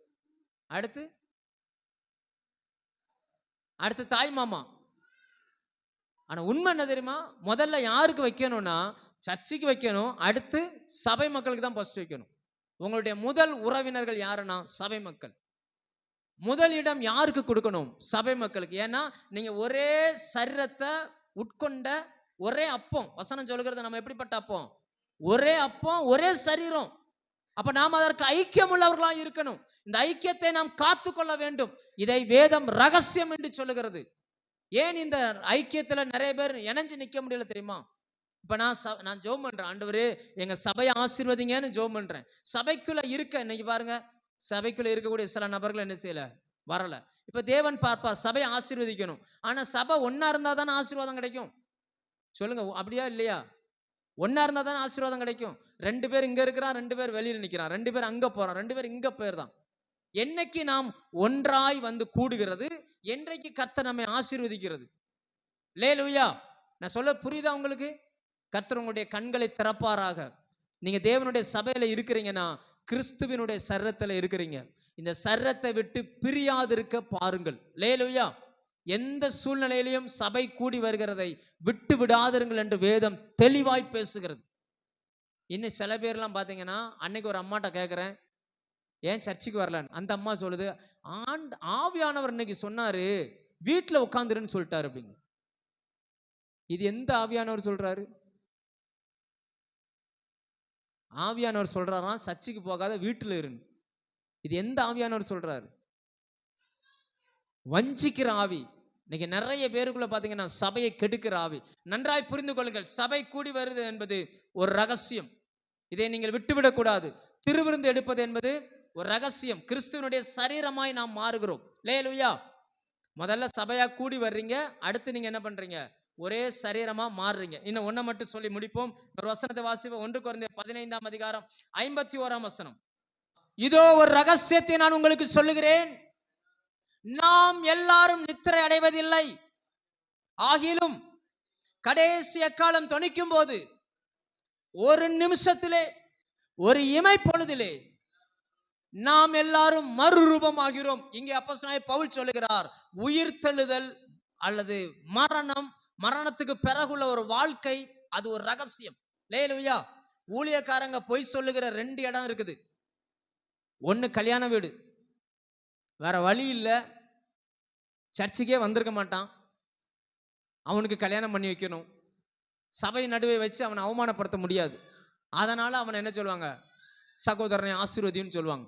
Speaker 1: அடுத்து தாய் மாமா. ஆனா உண்மை என்ன தெரியுமா? முதல்ல யாருக்கு வைக்கணும்னா சர்ச்சுக்கு வைக்கணும். அடுத்து சபை மக்களுக்கு தான் ஃபர்ஸ்ட் வைக்கணும். உங்களுடைய முதல் உறவினர்கள் யாருன்னா சபை மக்கள். முதல் இடம் யாருக்கு கொடுக்கணும்? சபை மக்களுக்கு. ஏன்னா நீங்க ஒரே சரீரத்தை உட்கொண்ட ஒரே அப்பம். வசனம் சொல்லுகிறது நம்ம எப்படிப்பட்ட அப்பம்? ஒரே அப்பம், ஒரே சரீரம். அப்ப நாம் அதற்கு ஐக்கியம் உள்ளவர்களாக இருக்கணும். இந்த ஐக்கியத்தை நாம் காத்துக்கொள்ள வேண்டும். இதை வேதம் ரகசியம் என்று சொல்லுகிறது. ஏன் இந்த ஐக்கியத்துல நிறைய பேர் இணைஞ்சு நிக்க முடியல தெரியுமா? இப்ப நான் ஜெபம் பண்றேன், ஆண்டவரே எங்க சபையை ஆசீர்வதிங்கன்னு ஜெபம் பண்றேன். சபைக்குள்ள இருக்க இன்னைக்கு பாருங்க, சபைக்குள்ள இருக்கக்கூடிய சில நபர்கள் என்ன செய்யல, வரல. இப்ப தேவன் பார்ப்பா, சபையை ஆசீர்வதிக்கணும். ஆனா சபை ஒன்னா இருந்தா தானே ஆசீர்வாதம் கிடைக்கும். சொல்லுங்க, அப்படியா இல்லையா? ஒன்னா இருந்தா தானே ஆசீர்வாதம் கிடைக்கும். 2 பேர் இங்க இருக்கிறான், 2 பேர் வெளியில நிக்கிறான், 2 பேர் அங்க போறான், 2 பேர் இங்க போயிருந்தான். என்னைக்கு நாம் ஒன்றாய் வந்து கூடுகிறது, என்றைக்கு கர்த்தர் நம்மை ஆசீர்வதிக்கிறது. அல்லேலூயா. நான் சொல்ல புரியுதா உங்களுக்கு? கர்த்தர் உங்களுடைய கண்களை திறப்பாராக. நீங்க தேவனுடைய சபையில இருக்கிறீங்கன்னா கிறிஸ்துவினுடைய சரீரத்தில் இருக்கிறீங்க. இந்த சரீரத்தை விட்டு பிரியாதிருக்க பாருங்கள். அல்லேலூயா. எந்த சூழ்நிலையிலும் சபை கூடி வருகிறதை விட்டு விடாதிருங்கள் என்று வேதம் தெளிவாய் பேசுகிறது. இன்னும் சில பேர்லாம் பார்த்தீங்கன்னா, அன்னைக்கு ஒரு அம்மாட்ட கேட்குறேன், ஏன் சர்ச்சுக்கு வரலன்னு. அந்த அம்மா சொல்லுது, ஆவியானவர் இன்னைக்கு சொன்னாரு வீட்டில் உட்காந்துருன்னு சொல்லிட்டாரு அப்படிங்க. இது எந்த ஆவியானவர் சொல்றாரு? ஆவியானவர் சொல்றாராம் சர்ச்சுக்கு போகாத வீட்டில் இருந்து. இது எந்த ஆவியானவர் சொல்றாரு? வஞ்சிக்கிற ஆவி. இன்னைக்கு நிறைய பேருக்குள்ள பாத்தீங்கன்னா சபையை கெடுக்கிற ஆவி. நன்றாய் புரிந்து கொள்ளுங்கள், சபை கூடி வருது என்பது ஒரு ரகசியம். இதை நீங்கள் விட்டுவிடக் கூடாது. திருவிருந்து எடுப்பது என்பது ஒரு ரகசியம். கிறிஸ்துவனுடைய சரீரமாய் நாம் மாறுகிறோம். அல்லேலூயா. முதல்ல சபையா கூடி வர்றீங்க, அடுத்து நீங்க என்ன பண்றீங்க? ஒரே சரீரமா மாறுறீங்க. இன்னும் ஒன்றை மட்டும் சொல்லி முடிப்போம். ஒரு வசனத்தை வாசிப்போம். 1 கொரிந்தியர் 15ஆம் அதிகாரம் 51ஆம் வசனம். இதோ ஒரு ரகசியத்தை நான் உங்களுக்கு சொல்லுகிறேன், நாம் எல்லாரும் நித்திரை அடைவதில்லை, ஆகிலும் கடைசி எக்காலம் தொனிக்கும் போது ஒரு நிமிஷத்திலே, ஒரு இமை பொழுதிலே நாம் எல்லாரும் மறுரூபம் ஆகிறோம். இங்கே அப்போஸ்தலனாகிய பவுல் சொல்லுகிறார், உயிர்த்தெழுதல் அல்லது மரணம், மரணத்துக்கு பிறகுள்ள ஒரு வாழ்க்கை, அது ஒரு ரகசியம். அல்லேலூயா. ஊழியக்காரங்க பொய் சொல்லுகிற 2 இடம் இருக்குது. ஒன்று கல்யாண வீடு, வேற வழி இல்லை, சர்ச்சுக்கே வந்திருக்க மாட்டான், அவனுக்கு கல்யாணம் பண்ணி வைக்கணும், சபை நடுவே வச்சு அவனை அவமானப்படுத்த முடியாது, அதனால அவனை என்ன சொல்லுவாங்க? சகோதரனை ஆசீர்வதின்னு சொல்லுவாங்க.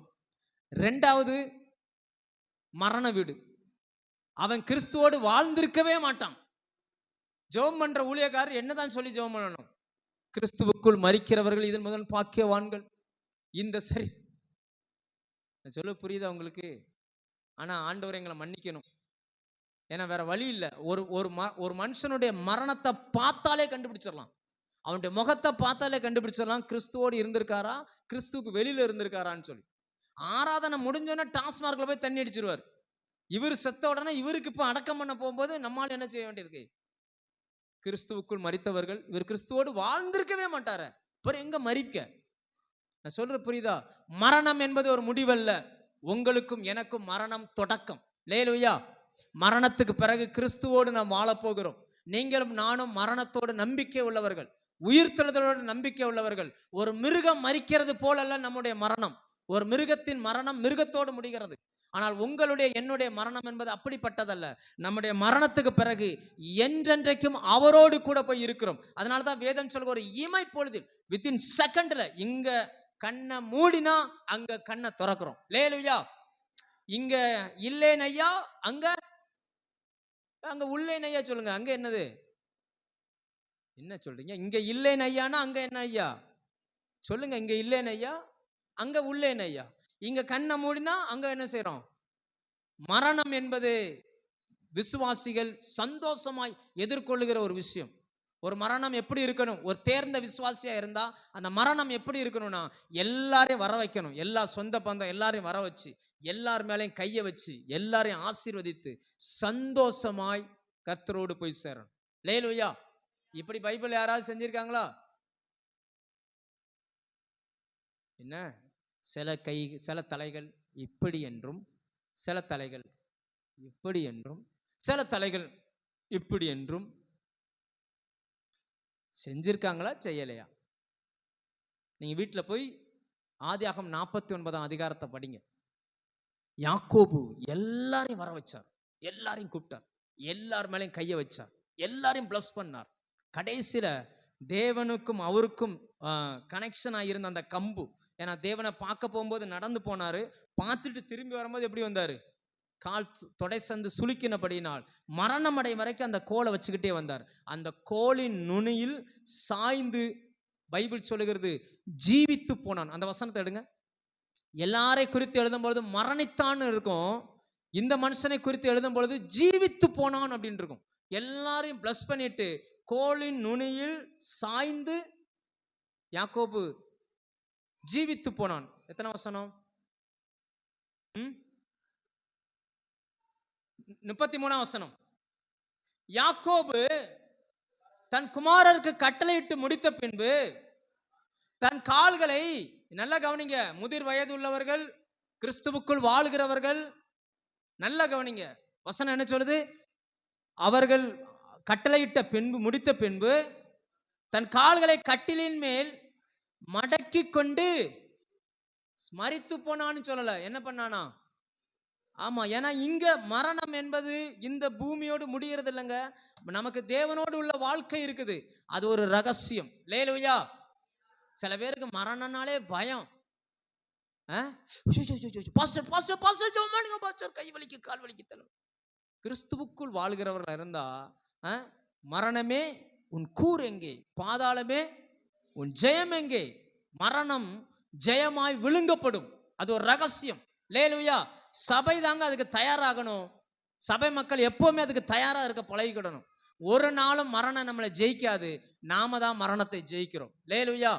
Speaker 1: 2வது மரண வீடு, அவன் கிறிஸ்துவோடு வாழ்ந்திருக்கவே மாட்டான். ஜெபம் பண்ற ஊழியக்காரர் என்னதான் சொல்லி ஜெபம் பண்ணணும்? கிறிஸ்துவுக்குள் மரிக்கிறவர்கள் இதன் முதல் பாக்கியவான்கள். இந்த சரி சொல்ல புரியுதா உங்களுக்கு? ஆனா ஆண்டவர் எங்களை மன்னிக்கணும், ஏன்னா வேற வழி இல்லை. ஒரு மனுஷனுடைய மரணத்தை பார்த்தாலே கண்டுபிடிச்சிடலாம், அவனுடைய முகத்தை பார்த்தாலே கண்டுபிடிச்சிடலாம் கிறிஸ்துவோடு இருந்திருக்காரா, கிறிஸ்துவுக்கு வெளியில இருந்திருக்காரான்னு சொல்லி. ஆராதனை முடிஞ்சோன்னா டாஸ்மார்க்ல போய் தண்ணி அடிச்சிருவார். இவர் செத்த உடனே இவருக்கு இப்போ அடக்கம் பண்ண போகும்போது நம்மால் என்ன செய்ய வேண்டியிருக்கு? கிறிஸ்துவுக்குள் மரித்தவர்கள். இவர் கிறிஸ்துவோடு வாழ்ந்திருக்கவே மாட்டார, அப்புறம் எங்க மரிக்க? நான் சொல்ற புரியுதா? மரணம் என்பது ஒரு முடிவல்ல, உங்களுக்கும் எனக்கும் மரணம் தொடக்கம். அல்லேலூயா. மரணத்துக்கு பிறகு கிறிஸ்துவோடு நாம் வாழப் போகிறோம். நீங்களும் நானும் மரணத்தோடு நம்பிக்கை உள்ளவர்கள், உயிர்த்தெழுதலோடு நம்பிக்கை உள்ளவர்கள். ஒரு மிருகம் மரிக்கிறது போலல்ல நம்முடைய மரணம். ஒரு மிருகத்தின் மரணம் மிருகத்தோடு முடிகிறது. ஆனால் உங்களுடைய என்னுடைய மரணம் என்பது அப்படிப்பட்டதல்ல. நம்முடைய மரணத்துக்கு பிறகு என்றென்றைக்கும் அவரோடு கூட போய் இருக்கிறோம். அதனால தான் வேதம் சொல்கிற ஒரு இமை பொழுதில், வித்தின் செகண்ட்ல, இங்க கண்ணை மூடினா அங்க கண்ணை திறக்கிறோம். அல்லேலூயா. இங்க இல்லேன் ஐயா, அங்க அங்க உள்ளேன் ஐயா. சொல்லுங்க, அங்க என்னது? என்ன சொல்றீங்க? இங்க இல்லேன் ஐயானா அங்க என்ன ஐயா? சொல்லுங்க. இங்க இல்லேன் ஐயா, அங்க உள்ளேன் ஐயா. இங்க கண்ணை மூடினா அங்க என்ன செய்யறோம்? மரணம் என்பது விசுவாசிகள் சந்தோஷமாய் எதிர்கொள்ளுகிற ஒரு விஷயம். ஒரு மரணம் எப்படி இருக்கணும்? ஒரு தேர்ந்த விசுவாசியா இருந்தா அந்த மரணம் எப்படி இருக்கணும்னா, எல்லாரையும் வர வைக்கணும். எல்லா சொந்த பந்தம் எல்லாரையும் வர வச்சு, எல்லார் மேலையும் கையை வச்சு, எல்லாரையும் ஆசீர்வதித்து சந்தோஷமாய் கர்த்தரோடு போய் சேரணும். அல்லேலூயா. இப்படி பைபிள் யாராவது செஞ்சிருக்காங்களா? என்ன? சில தலைகள் இப்படி என்றும், சில தலைகள் இப்படி என்றும், சில தலைகள் இப்படி என்றும் செஞ்சிருக்காங்களா, செய்யலையா? நீங்க வீட்டில் போய் ஆதியாகமம் 49ஆம் அதிகாரத்தை படிங்க. யாக்கோபு எல்லாரையும் வர வச்சார், எல்லாரையும் கூப்பிட்டார், எல்லார் மேலையும் கையை வச்சார், எல்லாரையும் பிளஸ் பண்ணார். கடைசியில தேவனுக்கும் அவருக்கும் கனெக்ஷன் ஆகியிருந்த அந்த கம்பு, ஏன்னா தேவனை பார்க்க போகும்போது நடந்து போனாரு, பார்த்துட்டு திரும்பி வரும்போது எப்படி வந்தாரு? கால் தொடை சந்து சுளுக்கினபடியினால் மரணம் அடை வரைக்கும் அந்த கோலை வச்சுக்கிட்டே வந்தார். அந்த கோலின் நுனியில் சாய்ந்து பைபிள் சொல்லுகிறது ஜீவித்து போனான். அந்த வசனத்தை எடுங்க. எல்லாரை குறித்து எழுதும் பொழுது மரணித்தான் இருக்கும், இந்த மனுஷனை குறித்து எழுதும் பொழுது ஜீவித்து போனான் அப்படின்னு இருக்கும். எல்லாரையும் பிளஸ் பண்ணிட்டு கோலின் நுனியில் சாய்ந்து யாக்கோபு ஜீவித்து போனான். எத்தனை வசனம்? 33ஆம் வசனம். யாக்கோபு தன் குமாரருக்கு கட்டளையிட்டு முடித்த பின்பு தன் கால்களை, நல்லா கவனிங்க, முதிர் வயது உள்ளவர்கள், கிறிஸ்துவுக்குள் வாழ்கிறவர்கள், நல்லா கவனிங்க. வசனம் என்ன சொல்லுது? அவர்கள் கட்டளையிட்ட பின்பு, முடித்த பின்பு தன் கால்களை கட்டிலின் மேல் மடக்கி கொண்டு மரித்து போனான்னு சொல்லல. என்ன பண்ணானா? ஆமா, ஏன்னா இங்க மரணம் என்பது இந்த பூமியோடு முடிகிறது இல்லைங்க. நமக்கு தேவனோடு உள்ள வாழ்க்கை இருக்குது, அது ஒரு ரகசியம். அல்லேலூயா. சில பேருக்கு மரணம்னாலே பயம். பாஸ்டர் பாஸ்டர் பாஸ்டர் ஜெபம் பாஸ்டர், கை வலிக்கு கால் வலிக்கு தலை. கிறிஸ்துவுக்குள் வாழ்கிறவர்கள் இருந்தா மரணமே உன் கூர் எங்கே, பாதாளமே உன் ஜெயம் எங்கே? மரணம் ஜெயமாய் விழுங்கப்படும். அது ஒரு ரகசியம். அல்லேலூயா. சபை தாங்க அதுக்கு தயாராகணும். சபை மக்கள் எப்பவுமே அதுக்கு தயாரா இருக்க பழகிக்கிடணும். ஒரு நாளும் மரணம் நம்மளை ஜெயிக்காது, நாம தான் மரணத்தை ஜெயிக்கிறோம். அல்லேலூயா.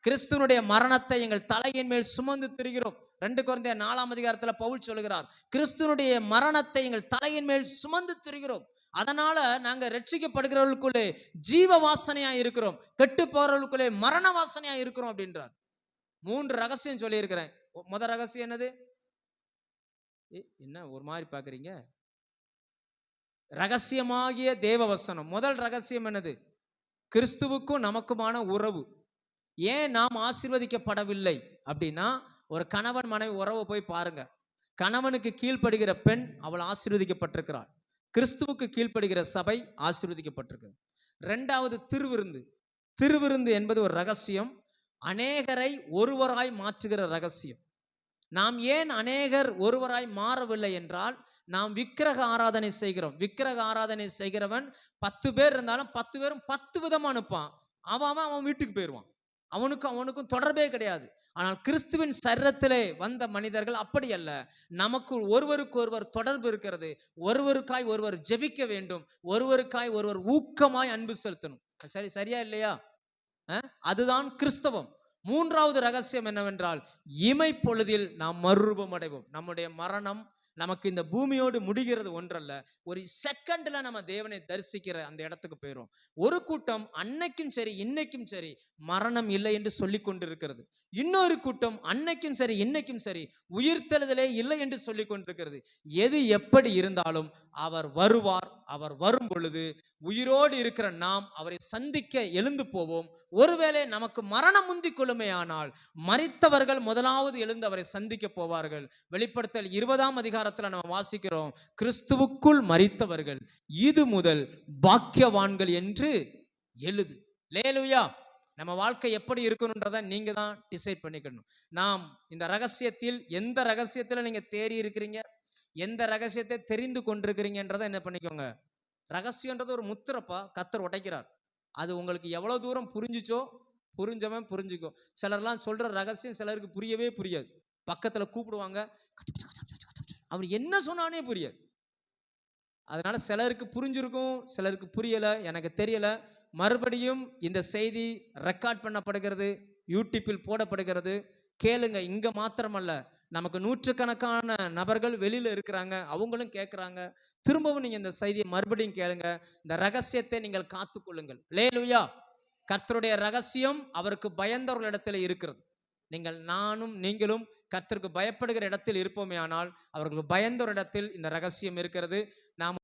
Speaker 1: கிறிஸ்துவனுடைய மரணத்தை எங்கள் தலையின் மேல் சுமந்து திரிகிறோம். 2 கொரிந்தியர் 4ஆம் அதிகாரத்தில் பவுல் சொல்கிறார், கிறிஸ்துவனுடைய மரணத்தை எங்கள் தலையின் மேல் சுமந்து திரிகிறோம். அதனால நாங்க ரட்சிக்கப்படுகிறவர்களுக்குள்ளே ஜீவ வாசனையா இருக்கிறோம், கெட்டு போறவர்களுக்குள்ளே மரண வாசனையா இருக்கிறோம் அப்படின்றார். 3 ரகசியம் சொல்லி இருக்கிறேன். முதல் ரகசியம் என்னது? என்ன ஒரு மாதிரி பாக்குறீங்க? ரகசியமாகிய தேவ வசனம். முதல் ரகசியம் என்னது? கிறிஸ்துவுக்கும் நமக்குமான உறவு. ஏன் நாம் ஆசீர்வதிக்கப்படவில்லை அப்படின்னா, ஒரு கணவன் மனைவி உறவை போய் பாருங்க. கணவனுக்கு கீழ்ப்படுகிற பெண் அவள் ஆசீர்வதிக்கப்பட்டிருக்கிறாள். கிறிஸ்துவுக்கு கீழ்ப்படுகிற சபை ஆசீர்வதிக்கப்பட்டிருக்கு. 2வது திருவிருந்து. திருவிருந்து என்பது ஒரு ரகசியம், அநேகரை ஒருவராய் மாற்றுகிற ரகசியம். நாம் ஏன் அநேகர் ஒருவராய் மாறவில்லை என்றால், நாம் விக்கிரக ஆராதனை செய்கிறோம். விக்கிரக ஆராதனை செய்கிறவன் 10 பேர் இருந்தாலும் 10 பேரும் 10 விதமா அனுப்பான். அவன் வீட்டுக்கு போயிடுவான். அவனுக்கும் தொடர்பே கிடையாது. ஆனால் கிறிஸ்துவின் சரீரத்திலே வந்த மனிதர்கள் அப்படி அல்ல. நமக்கு ஒருவருக்கு ஒருவர் தொடர்பு இருக்கிறது. ஒருவருக்காய் ஒருவர் ஜெபிக்க வேண்டும். ஒருவருக்காய் ஒருவர் ஊக்கமாய் அன்பு செலுத்தணும். சரியா இல்லையா? அதுதான் கிறிஸ்தவம். 3வது ரகசியம் என்னவென்றால், இமை பொழுதில் நாம் மறுரூபம் அடைவோம். நம்முடைய மரணம் நமக்கு இந்த பூமியோடு முடிகிறது ஒன்றல்ல, ஒரு செகண்ட்ல நம்ம தேவனை தரிசிக்கிற அந்த இடத்துக்கு போயிரும். ஒரு கூட்டம் அன்னைக்கும் சரி இன்னைக்கும் சரி மரணம் இல்லை என்று சொல்லிக் கொண்டிருக்கிறது. இன்னொரு கூட்டம் அன்னைக்கும் சரி இன்னைக்கும் சரி உயிர்த்தெழுதலே இல்லை என்று சொல்லிக் கொண்டிருக்கிறது. எது எப்படி இருந்தாலும் அவர் வருவார். அவர் வரும் பொழுது உயிரோடு இருக்கிற நாம் அவரை சந்திக்க எழுந்து போவோம். ஒருவேளை நமக்கு மரணம் முந்திக் கொள்ளுமே ஆனால் மரித்தவர்கள் முதலாவது எழுந்து அவரை சந்திக்க போவார்கள். வெளிப்படுத்தல் 20ஆம் அதிகாரத்தில் நம்ம வாசிக்கிறோம், கிறிஸ்துவுக்குள் மரித்தவர்கள் இது முதல் பாக்கியவான்கள் என்று எழுது. லேலுயா. நம்ம வாழ்க்கை எப்படி இருக்கணும்ன்றதை நீங்க தான் டிசைட் பண்ணிக்கணும். நாம் இந்த ரகசியத்தில் எந்த ரகசியத்தில் நீங்க தேறி இருக்கிறீங்க, எந்த ரகசியத்தை தெரிந்து கொண்டிருக்கிறீங்கன்றதை என்ன பண்ணிக்கோங்க. ரகசியன்றது ஒரு முத்திரப்பா, கர்த்தர் உடைக்கிறார். அது உங்களுக்கு எவ்வளவு தூரம் புரிஞ்சுச்சோ புரிஞ்சவன் புரிஞ்சுக்கோ. சிலர்லாம் சொல்ற ரகசியம் சிலருக்கு புரியவே புரியாது. பக்கத்துல கூப்பிடுவாங்க, அவர் என்ன சொன்னானே புரியாது. அதனால சிலருக்கு புரிஞ்சிருக்கும், சிலருக்கு புரியல, எனக்கு தெரியல. மறுபடியும் இந்த செய்தி ரெக்கார்ட் பண்ணப்படுகிறது, யூடியூப்பில் போடப்படுகிறது. கேளுங்க. இங்க மாத்திரமல்ல, நமக்கு நூற்றுக்கணக்கான நபர்கள் வெளியில இருக்கிறாங்க, அவங்களும் கேட்கிறாங்க. திரும்பவும் நீங்க இந்த செய்தியை மறுபடியும் கேளுங்க. இந்த ரகசியத்தை நீங்கள் காத்துக்கொள்ளுங்கள். அல்லேலூயா. கர்த்தருடைய ரகசியம் அவருக்கு பயந்தவர்களிடத்தில் இருக்கிறது. நானும் நீங்களும் கர்த்தருக்கு பயப்படுகிற இடத்தில் இருப்போமே ஆனால் அவர்களுக்கு பயந்தோர் இடத்தில் இந்த ரகசியம் இருக்கிறது. நாம்